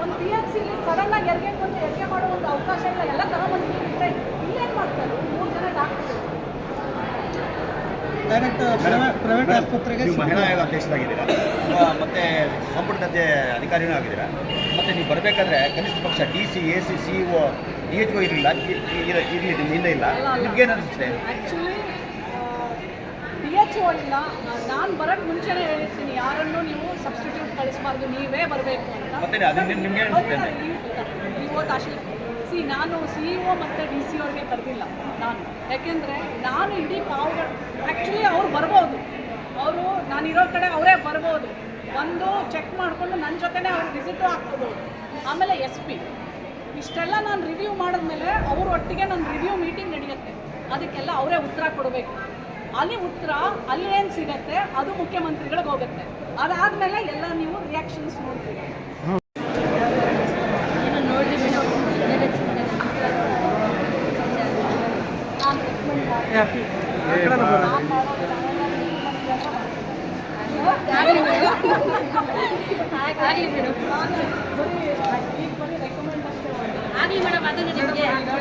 ಒಂದು PHCಲಿ ಸಡನ್ನಾಗಿ ಹೆರಿಗೆ ಮಾಡೋ ಒಂದು ಅವಕಾಶ ಇಲ್ಲ. ಎಲ್ಲ ತಗೊಂಡ್ಬಂದಿದ್ರೆ ಇಲ್ಲೇನು ಮಾಡ್ತಾರೆ? 3 ಜನ ಡಾಕ್ಟರ್ ಡೈರೆಕ್ಟ್ ಪ್ರೈವೇಟ್ ಆಸ್ಪತ್ರೆಗೆ ನೀವು ಮಹಿಳಾ ಆಯೋಗ ಅಧ್ಯಕ್ಷರಾಗಿದ್ದೀರಾ, ಮತ್ತು ಸಂಪುಟದ ಅಧಿಕಾರಿನೂ ಆಗಿದ್ದೀರಾ. ಮತ್ತು ನೀವು ಬರಬೇಕಾದ್ರೆ ಕನಿಷ್ಠ ಪಕ್ಷ DC, AC, CEO, DHO ಇರಲಿಲ್ಲ, ಇರಲಿ ನಿಮ್ಮಿಂದ ಇಲ್ಲ. ನಿಮ್ಗೇನು ಅನಿಸುತ್ತೆ? ಆ್ಯಕ್ಚುಲಿ DHO ಇಲ್ಲ. ನಾನು ಬರೋಕ್ಕೆ ಮುಂಚೆನೇ ಹೇಳಿರ್ತೀನಿ, ಯಾರನ್ನು ನೀವು ಸಬ್ಸ್ಟಿಟ್ಯೂಟ್ ಕಳಿಸಬಾರ್ದು, ನೀವೇ ಬರಬೇಕು ಅಂತ. ಮತ್ತೆ ಅದು ನಿಮ್ಗೆ ಅನಿಸುತ್ತೆ? ನಾನು CEO ಮತ್ತು DC ಅವ್ರಿಗೆ ಕರೆದಿಲ್ಲ ನಾನು. ಯಾಕೆಂದರೆ ನಾನು ಇಡೀ ಪಾವುಗಳು ಆ್ಯಕ್ಚುಲಿ ಅವ್ರು ಬರ್ಬೋದು, ಅವರು ನಾನಿರೋ ಕಡೆ ಅವರೇ ಬರ್ಬೋದು, ಬಂದು ಚೆಕ್ ಮಾಡಿಕೊಂಡು ನನ್ನ ಜೊತೆನೇ ಅವ್ರು ವಿಸಿಟು ಆಗ್ಕೋಬೋದು. ಆಮೇಲೆ SP ಇಷ್ಟೆಲ್ಲ ನಾನು ರಿವ್ಯೂ ಮಾಡಿದ್ಮೇಲೆ ಅವ್ರ ಒಟ್ಟಿಗೆ ನನ್ನ ರಿವ್ಯೂ ಮೀಟಿಂಗ್ ನಡೆಯುತ್ತೆ. ಅದಕ್ಕೆಲ್ಲ ಅವರೇ ಉತ್ತರ ಕೊಡಬೇಕು. ಅಲ್ಲಿ ಉತ್ತರ ಅಲ್ಲಿ ಏನು ಸಿಗುತ್ತೆ ಅದು ಮುಖ್ಯಮಂತ್ರಿಗಳಿಗೆ ಹೋಗುತ್ತೆ. ಅದಾದಮೇಲೆ ಎಲ್ಲ ನೀವು ರಿಯಾಕ್ಷನ್ಸ್ ನೋಡ್ತೀವಿ.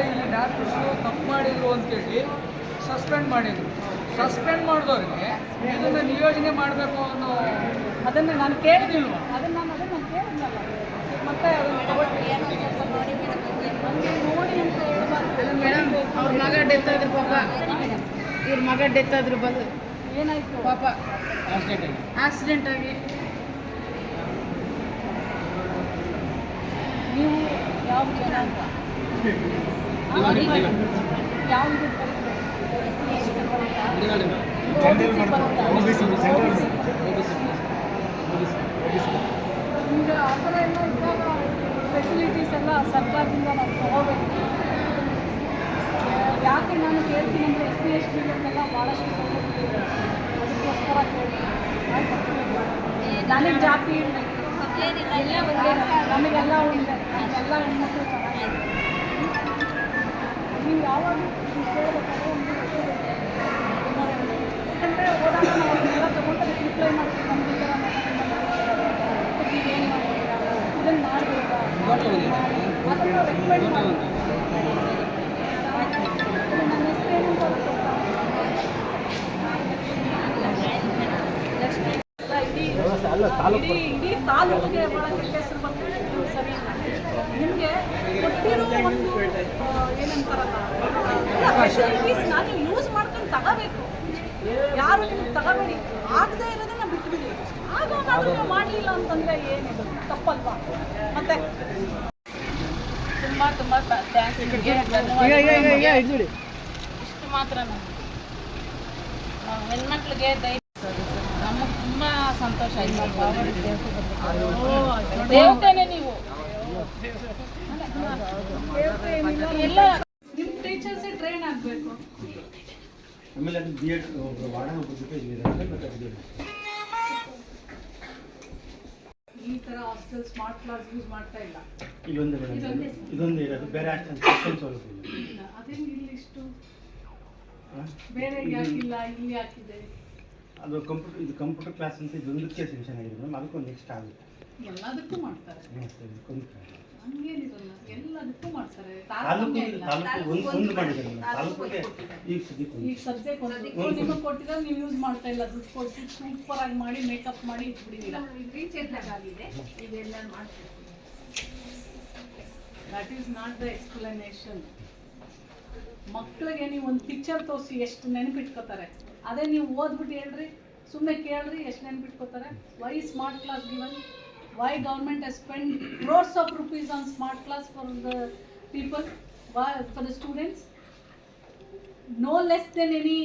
ಇಲ್ಲಿ ಡಾಕ್ಟರ್ಸು ತಪ್ಪು ಮಾಡಿದ್ರು ಅಂತೇಳಿ ಸಸ್ಪೆಂಡ್ ಮಾಡಿದ್ರು. ಸಸ್ಪೆಂಡ್ ಮಾಡಿದವ್ರಿಗೆ ಇದನ್ನು ನಿಯೋಜನೆ ಮಾಡಬೇಕು ಅನ್ನೋ ಅದನ್ನು ನಾನು ಕೇಳಿದಿಲ್ವ? ಅದನ್ನು ನಾನು ಕೇಳಿದ್ನಲ್ಲ. ಮತ್ತೆ ನೋಡಿ ಅಂತ ಹೇಳ್ಬಾರ್ದು ಮೇಡಮ್. ಅವ್ರ ಮಗ ಡೆತ್ ಆದ್ರು ಪಾಪ, ಇವ್ರ ಮಗ ಡೆತ್ ಆದ್ರು ಬಂದು ಏನಾಯ್ತು ಪಾಪ? ಆಕ್ಸಿಡೆಂಟ್ ಆಗಿ. ನೀವು ಯಾವ ಜನ ಅಂತ ಯಾವುದು ನಿಮಗೆ ಆ ಥರ ಎಲ್ಲ ಇದ್ದಾಗ ಫೆಸಿಲಿಟೀಸ್ ಎಲ್ಲ ಸರ್ಕಾರದಿಂದ ನಾವು ತಗೋಬೇಕು. ಯಾಕೆ ನಾನು ಕೇಳ್ತೀನಿ ಅಂದರೆ SC STಗಳಿಗೆಲ್ಲ ಭಾಳಷ್ಟು ಸೌಲಭ್ಯ ಇದೆ, ಅದಕ್ಕೋಸ್ಕರ ಕೇಳ್ತೀನಿ. ನನಗೆ ಜಾತಿ ನಮಗೆಲ್ಲ ಒಂದೇ, ಎಲ್ಲ ಹೆಣ್ಮಕ್ಳು ಚೆನ್ನಾಗಿದೆ. ನೀವು ಯಾವಾಗ ಕೇಳಬೇಕಾದ್ರೆ ಒಂದು ಯಾಕಂದರೆ ಹೋದಾಗ ನಾವು ಅದನ್ನೆಲ್ಲ ತೊಗೊಂಡು ರಿಪ್ಲೈ ಮಾಡ್ತೀವಿ. ನಮ್ಗೆ ಈ ಥರ ಏನು ಮಾಡ್ತೀರಾ, ಇದನ್ನು ಮಾಡಬೇಕಾ, ಅದನ್ನು ರೆಕಮೆಂಡ್ ಮಾಡ್ತೀವಿ. ನನ್ನ ಹೆಸರೇನು ಅಂತ ಇಡೀ ತಾಲೂಕಿಗೆ ಭಾಳ ಕೆಟ್ಟ ಹೆಸರು ಬರ್ತಿದೆ. ನೀವು ಸರಿ ಇಲ್ಲ. ನಿಮಗೆ ಕೊಟ್ಟಿರೋ ಒಂದು ಏನಂತಾರಲ್ಲ ಫೆಸಿಲಿಟೀಸ್ನ ನೀವು ಯೂಸ್ ಮಾಡ್ಕೊಂಡು ತಗೋಬೇಕು. ಯಾರು ನಿಮ್ಗೆ ತಗೋಬೇಡಿ. ಆಗದೆ ಇರೋದನ್ನ ಬಿಟ್ಬಿಡಿ. ಆಗಾದ್ರೂ ನೀವು ಮಾಡಲಿಲ್ಲ ಅಂತಂದರೆ ಏನಿದು ತಪ್ಪಲ್ವಾ? ಮತ್ತೆ ತುಂಬ ಥ್ಯಾಂಕ್ಸ್ ನಿಮಗೆ. ಇಷ್ಟು ಮಾತ್ರ ಹೆಣ್ಮಕ್ಳಿಗೆ ನಮಗೆ ತುಂಬ ಸಂತೋಷ ಆಯಿತು. ದೇವತೆನೇ ನೀವು ಎಲ್ಲ ನಿಮ್ಮ ಟೀಚರ್ಸೇ ಟ್ರೈನ್ ಆಗಬೇಕು. ಆಮೇಲೆ ಅದು ಬಿ ಎಡ್ ಒಬ್ಬರು ವಾರ್ಡನ್ ಒಬ್ಬರ ಜೊತೆ ಇಲ್ಲಿದ್ದಾರೆ ಮತ್ತು ಅದು ಈ ಥರ ಹಾಸ್ಟೆಲ್ ಸ್ಮಾರ್ಟ್ ಕ್ಲಾಸ್ ಯೂಸ್ ಮಾಡ್ತಾ ಇಲ್ಲ. ಇದೊಂದೇ ಇರೋದು, ಬೇರೆ ಅಷ್ಟೊಂದು ಸೌಲಭ್ಯ ಇಲ್ಲ. ಅದೇನು ಇಲ್ಲಿ ಇಷ್ಟು ಬೇರೆ ಯಾಕಿಲ್ಲ, ಇಲ್ಲಿ ಹಾಕಿದೆ. ಅದು ಕಂಪ್ಯೂಟರ್ ಕ್ಲಾಸ್ ಅಂತ ಇದೊಂದಕ್ಕೆ ಸೆಕ್ಷನ್ ಆಗಿದೆ ಮ್ಯಾಮ್, ಅದಕ್ಕೊಂದು ನೆಕ್ಸ್ಟ್ ಆಗುತ್ತೆ. ಎಲ್ಲದಕ್ಕೂ ಮಾಡ್ತಾರೆ, ಹಂಗೇನಿರಲ್ಲ, ಎಲ್ಲದಕ್ಕೂ ಮಾಡ್ತಾರೆ. ಒಂದು ಮಾಡಿದ್ದಾರೆ ತಾಲೂಕಿಗೆ ಈಗ ಸದ್ಯಕ್ಕೆ ನಿಮಗೆ ಕೊಟ್ಟಿದ್ರೆ ನೀವು ಯೂಸ್ ಮಾಡ್ತಾ ಇಲ್ಲ, ದುಡ್ಡು ಕೊಟ್ಟು ಸೂಪರ್ ಆಗಿ ಮಾಡಿ ಮೇಕಪ್ ಮಾಡಿ ಇಟ್ಬಿಟ್ಟಿದ್ದೀರಾ. ಇದೆಲ್ಲ ಮಾಡ್ತೀವಿ. That is not the explanation. ಮಕ್ಕಳಿಗೆ ನೀವು ಒಂದು ಪಿಕ್ಚರ್ ತೋರಿಸಿ ಎಷ್ಟು ನೆನಪಿಟ್ಕೋತಾರೆ, ಅದೇ ನೀವು ಓದ್ಬಿಟ್ಟು ಹೇಳ್ರಿ, ಸುಮ್ಮನೆ ಕೇಳ್ರಿ ಎಷ್ಟು ನೆನಪಿಟ್ಕೋತಾರೆ. Why smart class given? Why government has spent crores of rupees on smart class for the people, for the students? No less than any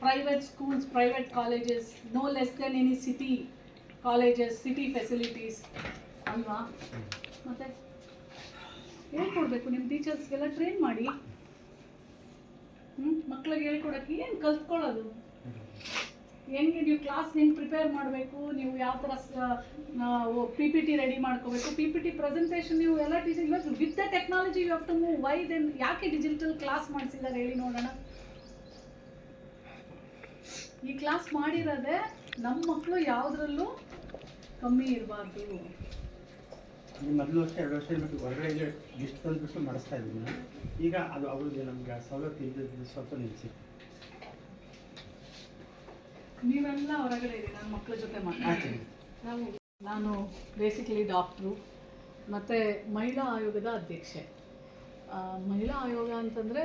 private schools, private colleges, no less than any city colleges, city facilities. ಅಲ್ವಾ? ಮತ್ತೆ ಹೇಳ್ಕೊಡ್ಬೇಕು, ನಿಮ್ಮ ಟೀಚರ್ಸ್ಗೆಲ್ಲ train ಮಾಡಿ. ಮಕ್ಕಳಿಗೆ ಹೇಳ್ಕೊಡಕ್ಕೆ ಏನು ಕಲ್ತ್ಕೊಳ್ಳೋದು, ಹೆಂಗೆ ನೀವು class ಹೆಂಗೆ ಪ್ರಿಪೇರ್ ಮಾಡಬೇಕು, ನೀವು ಯಾವ ಥರ PPT ರೆಡಿ ಮಾಡ್ಕೋಬೇಕು, PPT ಪ್ರೆಸೆಂಟೇಷನ್ ನೀವು ಎಲ್ಲ ಟೀಚರ್ ಇವಾಗ with the technology you have to move. Why then ಯಾಕೆ ಡಿಜಿಟಲ್ ಕ್ಲಾಸ್ ಮಾಡಿಸಿದ್ದಾರೆ ಹೇಳಿ ನೋಡೋಣ. ಈ ಕ್ಲಾಸ್ ಮಾಡಿರೋದೇ ನಮ್ಮ ಮಕ್ಕಳು ಯಾವುದ್ರಲ್ಲೂ ಕಮ್ಮಿ ಇರಬಾರ್ದು. ಮೊದಲು ವರ್ಷ 2 ವರ್ಷ ಬಿಟ್ಟು ಹೊರಗಡೆ ಲಿಸ್ಟ್ ತಂದುಬಿಟ್ಟು ಮಾಡಿಸ್ತಾ ಇದ್ದೀನಿ. ಈಗ ಅದು ಅವ್ರಿಗೆ ನಮ್ಗೆ ಸವಲತ್ತು ಇದ್ದದ್ದು ಸ್ವಲ್ಪ ನಿಲ್ಲಿಸಿ. ನೀವೆಲ್ಲ ಹೊರಗಡೆ ಇರಿ, ನನ್ನ ಮಕ್ಕಳ ಜೊತೆ ಮಾತಾಡ್ತೀನಿ. ನಾನು ಬೇಸಿಕಲಿ ಡಾಕ್ಟ್ರು ಮತ್ತು ಮಹಿಳಾ ಆಯೋಗದ ಅಧ್ಯಕ್ಷೆ. ಮಹಿಳಾ ಆಯೋಗ ಅಂತಂದರೆ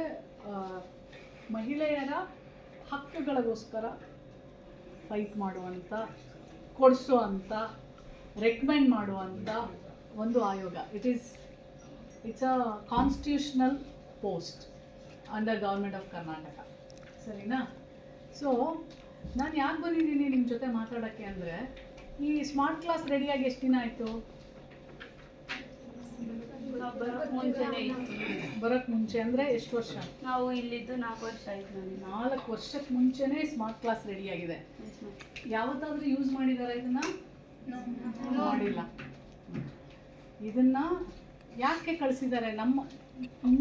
ಮಹಿಳೆಯರ ಹಕ್ಕುಗಳಿಗೋಸ್ಕರ ಫೈಟ್ ಮಾಡುವಂಥ, ಕೊಡಿಸುವಂಥ, ರೆಕಮೆಂಡ್ ಮಾಡುವಂಥ ಒಂದು ಆಯೋಗ. It's a constitutional post under government of Karnataka. ಸರಿನಾ? ಸೊ ನಾನು ಯಾಕೆ ಬಂದಿದ್ದೀನಿ ನಿಮ್ಮ ಜೊತೆ ಮಾತಾಡೋಕ್ಕೆ ಅಂದರೆ, ಈ ಸ್ಮಾರ್ಟ್ ಕ್ಲಾಸ್ ರೆಡಿಯಾಗಿ ಎಷ್ಟು ದಿನ ಆಯಿತು? ಬರೋಕ್ಕೆ ಮುಂಚೆ ಅಂದರೆ ಎಷ್ಟು ವರ್ಷ? ನಾವು ಇಲ್ಲಿದ್ದು 4 ವರ್ಷ ಆಯಿತು. 4 ವರ್ಷಕ್ಕೆ ಮುಂಚೆನೇ ಸ್ಮಾರ್ಟ್ ಕ್ಲಾಸ್ ರೆಡಿಯಾಗಿದೆ. ಯಾವತ್ತಾದರೂ ಯೂಸ್ ಮಾಡಿದ್ದಾರೆ ಇದನ್ನು? ಮಾಡಿಲ್ಲ. ಇದನ್ನು ಯಾಕೆ ಕಳಿಸಿದ್ದಾರೆ?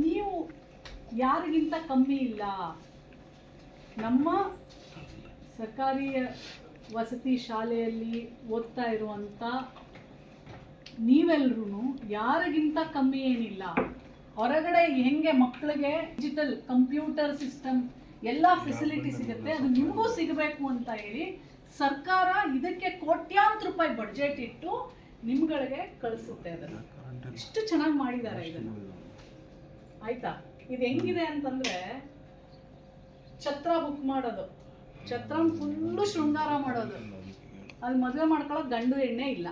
ನೀವು ಯಾರಿಗಿಂತ ಕಮ್ಮಿ ಇಲ್ಲ. ನಮ್ಮ ಸರ್ಕಾರಿ ವಸತಿ ಶಾಲೆಯಲ್ಲಿ ಓದ್ತಾ ಇರುವಂಥ ನೀವೆಲ್ಲರೂ ಯಾರಿಗಿಂತ ಕಮ್ಮಿ ಏನಿಲ್ಲ. ಹೊರಗಡೆ ಹೆಂಗೆ ಮಕ್ಕಳಿಗೆ ಡಿಜಿಟಲ್ ಕಂಪ್ಯೂಟರ್ ಸಿಸ್ಟಮ್ ಎಲ್ಲ ಫೆಸಿಲಿಟಿ ಸಿಗುತ್ತೆ, ಅದು ನಿಮಗೂ ಸಿಗಬೇಕು ಅಂತ ಹೇಳಿ ಸರ್ಕಾರ ಇದಕ್ಕೆ ಕೋಟ್ಯಾಂತರ ರೂಪಾಯಿ ಬಡ್ಜೆಟ್ ಇಟ್ಟು ನಿಮ್ಗಳಿಗೆ ಕಳಿಸುತ್ತೆ. ಅದನ್ನು ಇಷ್ಟು ಚೆನ್ನಾಗಿ ಮಾಡಿದ್ದಾರೆ ಇದನ್ನು. ಆಯಿತಾ? ಇದು ಹೆಂಗಿದೆ ಅಂತಂದರೆ, ಛತ್ರ ಬುಕ್ ಮಾಡೋದು, ಛತ್ರನ ಫುಲ್ಲು ಶೃಂಗಾರ ಮಾಡೋದು, ಅಲ್ಲಿ ಮದುವೆ ಮಾಡ್ಕೊಳ್ಳೋಕೆ ಗಂಡು ಎಣ್ಣೆ ಇಲ್ಲ.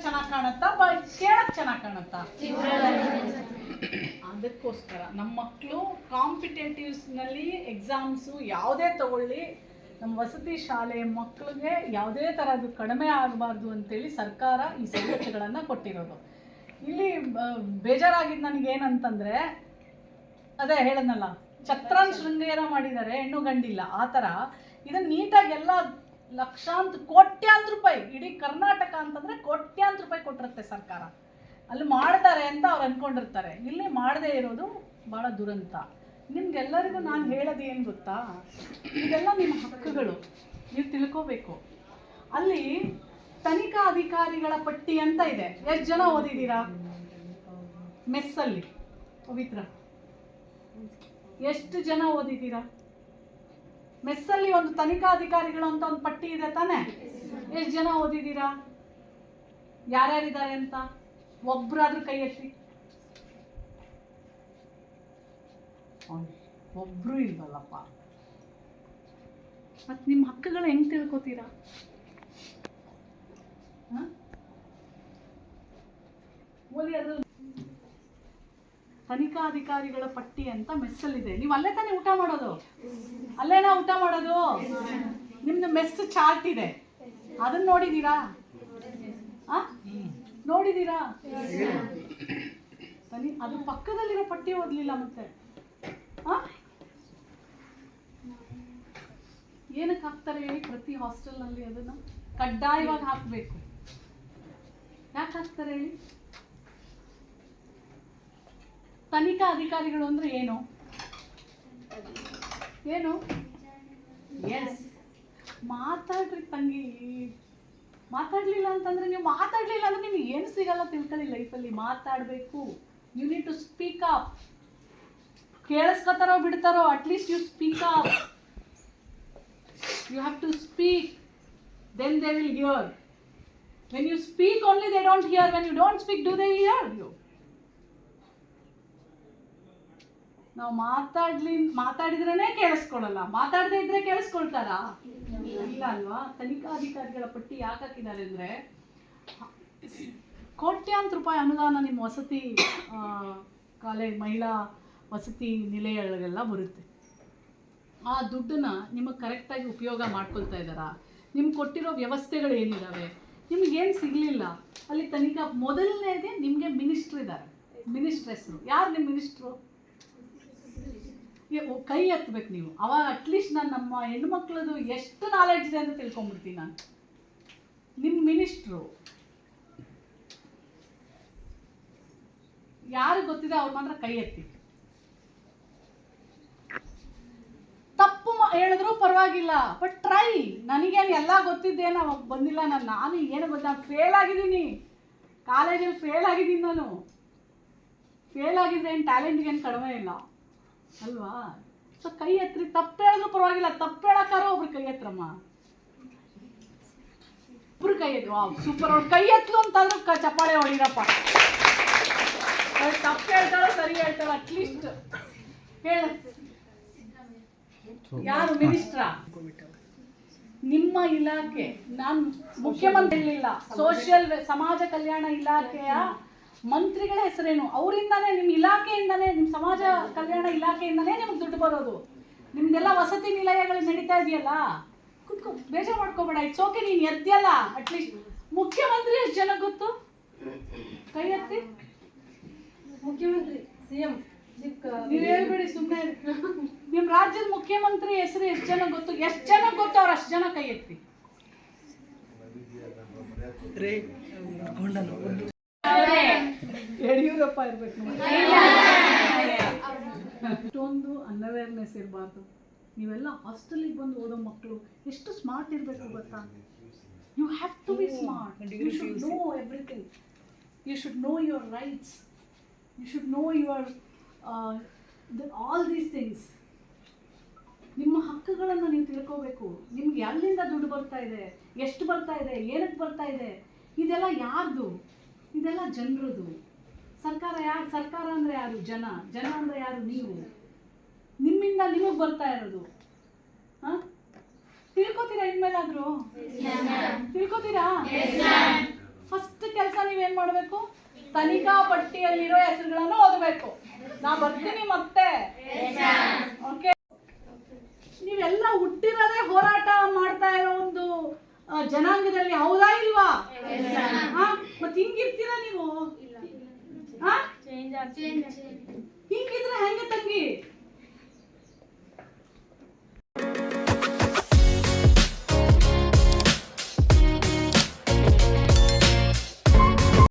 ಚೆನ್ನಾಗಿ ಕಾಣುತ್ತಾ? ಕೇಳಕ್ಕೆ ಚೆನ್ನಾಗಿ ಕಾಣುತ್ತಾ? ಅದಕ್ಕೋಸ್ಕರ ನಮ್ಮ ಮಕ್ಕಳು ಕಾಂಪಿಟೇಟಿವ್ಸ್ನಲ್ಲಿ ಎಕ್ಸಾಮ್ಸು ಯಾವುದೇ ತಗೊಳ್ಳಿ, ನಮ್ಮ ವಸತಿ ಶಾಲೆ ಮಕ್ಕಳಿಗೆ ಯಾವುದೇ ಥರದ್ದು ಕಡಿಮೆ ಆಗಬಾರ್ದು ಅಂತೇಳಿ ಸರ್ಕಾರ ಈ ಸವಲತ್ತುಗಳನ್ನು ಕೊಟ್ಟಿರೋದು. ಇಲ್ಲಿ ಬೇಜಾರಾಗಿದ್ದು ನನಗೇನಂತಂದರೆ, ಅದೇ ಹೇಳದ್ನಲ್ಲ, ಛತ್ರನ ಶೃಂಗಾರ ಮಾಡಿದ್ದಾರೆ, ಹೆಣ್ಣು ಗಂಡಿಲ್ಲ. ಆ ಥರ ಇದನ್ನು ನೀಟಾಗಿ ಎಲ್ಲ ಲಕ್ಷಾಂತರ ಕೋಟ್ಯಾಂತರ ರೂಪಾಯಿ, ಇಡೀ ಕರ್ನಾಟಕ ಅಂತಂದರೆ ಕೋಟ್ಯಾಂತರ ರೂಪಾಯಿ ಕೊಟ್ಟಿರುತ್ತೆ ಸರ್ಕಾರ. ಅಲ್ಲಿ ಮಾಡ್ತಾರೆ ಅಂತ ಅವ್ರು ಅಂದ್ಕೊಂಡಿರ್ತಾರೆ, ಇಲ್ಲಿ ಮಾಡದೇ ಇರೋದು ಭಾಳ ದುರಂತ. ನಿಮ್ಗೆಲ್ಲರಿಗೂ ನಾನು ಹೇಳೋದು ಏನು ಗೊತ್ತಾ, ಇದೆಲ್ಲ ನಿಮ್ಮ ಹಕ್ಕುಗಳು, ನೀವು ತಿಳ್ಕೋಬೇಕು. ಅಲ್ಲಿ ತನಿಖಾ ಅಧಿಕಾರಿಗಳ ಪಟ್ಟಿ ಅಂತ ಇದೆ. ಎಷ್ಟು ಜನ ಓದಿದ್ದೀರಾ ಮೆಸ್ಸಲ್ಲಿ? ಪವಿತ್ರ, ಎಷ್ಟು ಜನ ಓದಿದ್ದೀರಾ? ಮೆಸ್ಸಲ್ಲಿ ಒಂದು ತನಿಖಾಧಿಕಾರಿಗಳು ಅಂತ ಒಂದು ಪಟ್ಟಿ ಇದೆ ತಾನೇ? ಎಷ್ಟು ಜನ ಓದಿದ್ದೀರಾ? ಯಾರ್ಯಾರಿದ್ದಾರೆ ಅಂತ ಒಬ್ಬರಾದ್ರೂ ಕೈ ಎತ್ತಿ. ಒಬ್ಬರು ಇಲ್ವಲ್ಲಪ್ಪ. ಮತ್ತು ನಿಮ್ಮ ಹಕ್ಕುಗಳು ಹೆಂಗೆ ತಿಳ್ಕೊತೀರಾ? ಓದಿ, ಅದು ತನಿಖಾಧಿಕಾರಿಗಳ ಪಟ್ಟಿ ಅಂತ ಮೆಸ್ಸಲ್ಲಿದೆ. ನೀವು ಅಲ್ಲೇ ತಾನೇ ಊಟ ಮಾಡೋದು? ಅಲ್ಲೇನಾ ಊಟ ಮಾಡೋದು? ನಿಮ್ದು ಮೆಸ್ ಚಾರ್ಟ್ ಇದೆ, ಅದನ್ನ ನೋಡಿದ್ದೀರಾ? ನೋಡಿದ್ದೀರಾ? ಅದ್ರ ಪಕ್ಕದಲ್ಲಿರೋ ಪಟ್ಟಿ ಓದಲಿಲ್ಲ ಮತ್ತೆ. ಏನಕ್ಕೆ ಹಾಕ್ತಾರೆ ಹೇಳಿ? ಪ್ರತಿ ಹಾಸ್ಟೆಲ್ನಲ್ಲಿ ಅದನ್ನು ಕಡ್ಡಾಯವಾಗಿ ಹಾಕಬೇಕು. ಯಾಕೆ ಹಾಕ್ತಾರೆ ಹೇಳಿ? ತನಿಖಾ ಅಧಿಕಾರಿಗಳು ಅಂದ್ರೆ ಏನು? ಎಸ್, ಮಾತಾಡ್ರಿ ತಂಗಿ. ಮಾತಾಡಲಿಲ್ಲ ಅಂತಂದರೆ ನಿಮ್ಗೆ ಏನು ಸಿಗಲ್ಲ ತಿಳ್ಕೊಳ್ಳಿ ಲೈಫಲ್ಲಿ. ಮಾತಾಡಬೇಕು. You need to speak up. ಕೇಳಿಸ್ಕೊತಾರೋ ಬಿಡ್ತಾರೋ, at least you speak up. You have to speak, then they will hear. When you speak only they don't hear. When you don't speak do they hear you? ನಾವು ಮಾತಾಡಿದ್ರೇ ಕೇಳಿಸ್ಕೊಳ್ಳಲ್ಲ, ಮಾತಾಡದೇ ಇದ್ರೆ ಕೇಳಿಸ್ಕೊಳ್ತಾರಾ? ಇಲ್ಲ ಅಲ್ವಾ? ತನಿಖಾಧಿಕಾರಿಗಳ ಪಟ್ಟಿ ಯಾಕೆ ಹಾಕಿದ್ದಾರೆ ಅಂದರೆ, ಕೋಟ್ಯಾಂತರ ರೂಪಾಯಿ ಅನುದಾನ ನಿಮ್ಮ ವಸತಿ ಮಹಿಳಾ ವಸತಿ ನಿಲಯಗಳಿಗೆಲ್ಲ ಬರುತ್ತೆ. ಆ ದುಡ್ಡನ್ನ ನಿಮಗೆ ಕರೆಕ್ಟಾಗಿ ಉಪಯೋಗ ಮಾಡ್ಕೊಳ್ತಾ ಇದ್ದಾರಾ? ನಿಮ್ಗೆ ಕೊಟ್ಟಿರೋ ವ್ಯವಸ್ಥೆಗಳು ಏನಿದ್ದಾವೆ? ನಿಮಗೇನು ಸಿಗಲಿಲ್ಲ ಅಲ್ಲಿ ತನಿಖಾ. ಮೊದಲನೇದೇ ನಿಮಗೆ ಮಿನಿಸ್ಟ್ರ್ ಇದ್ದಾರೆ. ಮಿನಿಸ್ಟ್ರ್ ಹೆಸರು ಯಾರು? ನಿಮ್ಮ ಮಿನಿಸ್ಟ್ರು ಕೈ ಎತ್ತಬೇಕು ನೀವು. ಅವಾಗ ಅಟ್ಲೀಸ್ಟ್ ನಾನು ನಮ್ಮ ಹೆಣ್ಮಕ್ಳದು ಎಷ್ಟು ನಾಲೆಡ್ಜ್ ಇದೆ ಅಂತ ತಿಳ್ಕೊಂಡ್ಬಿಡ್ತೀನಿ ನಾನು. ನಿಮ್ಮ ಮಿನಿಸ್ಟ್ರು ಯಾರು ಗೊತ್ತಿದೆ ಅವ್ರು ಮಾತ್ರ ಕೈ ಎತ್ತಿ. ತಪ್ಪು ಹೇಳಿದ್ರು ಪರವಾಗಿಲ್ಲ, ಬಟ್ ಟ್ರೈ. ನನಗೇನು ಎಲ್ಲ ಗೊತ್ತಿದ್ದೇನು ಅವಾಗ ಬಂದಿಲ್ಲ. ನಾನು ಏನು ನಾನು ಫೇಲ್ ಆಗಿದ್ದೀನಿ, ಕಾಲೇಜಲ್ಲಿ ಫೇಲ್ ಆಗಿದ್ದೀನಿ. ನಾನು ಫೇಲ್ ಆಗಿದ್ರೆ ಏನು ಟ್ಯಾಲೆಂಟ್ಗೇನು ಕಡಿಮೆ ಇಲ್ಲ ಅಲ್ವಾ? ಸೊ ಕೈ ಎತ್ತರಿ. ತಪ್ಪು ಹೇಳಿದ್ರು ಪರವಾಗಿಲ್ಲ, ತಪ್ಪು ಹೇಳಕ್ಕಾರೋ ಒಬ್ರು ಕೈ ಎತ್ತರಮ್ಮ. ಒಬ್ರು ಕೈ ಎತ್ತು. ಸೂಪರ್. ಅವ್ರು ಕೈ ಎತ್ತಲು ಅಂತಂದ್ರೆ ಚಪ್ಪಾಳೆ ಹೊಡಿರಪ್ಪ. ತಪ್ಪು ಹೇಳ್ತಾರೋ ಸರಿ ಹೇಳ್ತಾರೋ ಅಟ್ಲೀಸ್ಟ್ ಹೇಳ. ಯಾರು ಮಿನಿಸ್ಟ್ರಾ? ನಿಮ್ಮ ಇಲಾಖೆ. ನಾನು ಮುಖ್ಯಮಂತ್ರಿ ಇರಲಿಲ್ಲ, ಸಮಾಜ ಕಲ್ಯಾಣ ಇಲಾಖೆಯ ಮಂತ್ರಿಗಳ ಹೆಸರೇನು? ಅವರಿಂದಾನೇ, ನಿಮ್ಮ ಇಲಾಖೆಯಿಂದಾನೇ, ನಿಮ್ಮ ಸಮಾಜ ಕಲ್ಯಾಣ ಇಲಾಖೆಯಿಂದಾನೇ ನಿಮ್ಗೆ ದುಡ್ಡು ಬರೋದು. ನಿಮ್ದೆಲ್ಲ ವಸತಿ ನಿಲಯಗಳು ನಡೀತಾ ಇದೆಯಲ್ಲ, ಕುತ್ಕೊ, ಬೇಜಾರು ಮಾಡ್ಕೋಬೇಡ. It's okay. ನೀನು ಎದ್ದಿಯಲ್ಲ, ಅಟ್ಲೀಸ್ಟ್ ಮುಖ್ಯಮಂತ್ರಿ ಎಷ್ಟು ಜನ ಗೊತ್ತು? ಕೈ ಎತ್ತಿ. ಮುಖ್ಯಮಂತ್ರಿ CM ನೀವು ಹೇಳ್ಬೇಡಿ ಸುಮ್ಮನೆ. ನಿಮ್ಮ ರಾಜ್ಯದ ಮುಖ್ಯಮಂತ್ರಿ ಹೆಸರು ಎಷ್ಟು ಜನ ಗೊತ್ತು? ಎಷ್ಟು ಜನ ಗೊತ್ತು? ಅವ್ರು ಅಷ್ಟು ಜನ ಕೈ ಎತ್ತಿ. ಯಡಿಯೂರಪ್ಪ ಇರ್ಬೇಕು. ಇಷ್ಟೊಂದು ಅನ್ಅವೇರ್ನೆಸ್ ಇರಬಾರ್ದು. ನೀವೆಲ್ಲ ಹಾಸ್ಟೆಲಿಗೆ ಬಂದು ಓದೋ ಮಕ್ಕಳು ಎಷ್ಟು ಸ್ಮಾರ್ಟ್ ಇರಬೇಕು ಗೊತ್ತಾ? You have to be smart. You should know everything. You should know your rights. You should know your all these things. ನಿಮ್ಮ ಹಕ್ಕುಗಳನ್ನು ನೀವು ತಿಳ್ಕೋಬೇಕು. ನಿಮ್ಗೆ ಎಲ್ಲಿಂದ ದುಡ್ಡು ಬರ್ತಾ ಇದೆ, ಎಷ್ಟು ಬರ್ತಾ ಇದೆ, ಏನಕ್ಕೆ ಬರ್ತಾ ಇದೆ, ಇದೆಲ್ಲ ಯಾರ್ದು? ಇದೆಲ್ಲ ಜನರದು. ಸರ್ಕಾರ ಯಾರು? ಸರ್ಕಾರ ಅಂದರೆ ಯಾರು? ಜನ. ಜನ ಅಂದರೆ ಯಾರು? ನೀವು. ನಿಮ್ಮಿಂದ ನಿಮಗೆ ಬರ್ತಾ ಇರೋದು. ಹಾಂ, ತಿಳ್ಕೊತೀರಾ? ಇನ್ಮೇಲಾದರೂ ತಿಳ್ಕೊತೀರಾ? ಫಸ್ಟ್ ಕೆಲಸ ನೀವೇನು ಮಾಡಬೇಕು? ತನಿಖಾ ಪಟ್ಟಿಯಲ್ಲಿರೋ ಹೆಸರುಗಳನ್ನು ಓದಬೇಕು. ನಾ ಬರ್ತೀನಿ ಮತ್ತೆ. ಓಕೆ, ನೀವೆಲ್ಲ ಹುಟ್ಟಿರೋದೇ ಹೋರಾಟ ಮಾಡ್ತಾ ಇರೋ ಒಂದು ಜನಾಂಗದಲ್ಲಿ, ಹೌದಾ ಇಲ್ವಾ? ಮತ್ತೆ ಹಿಂಗಿರ್ತೀರಾ ನೀವು? ಹಿಂಗಿದ್ರೆ ಹೆಂಗೆ ತಂಗಿ?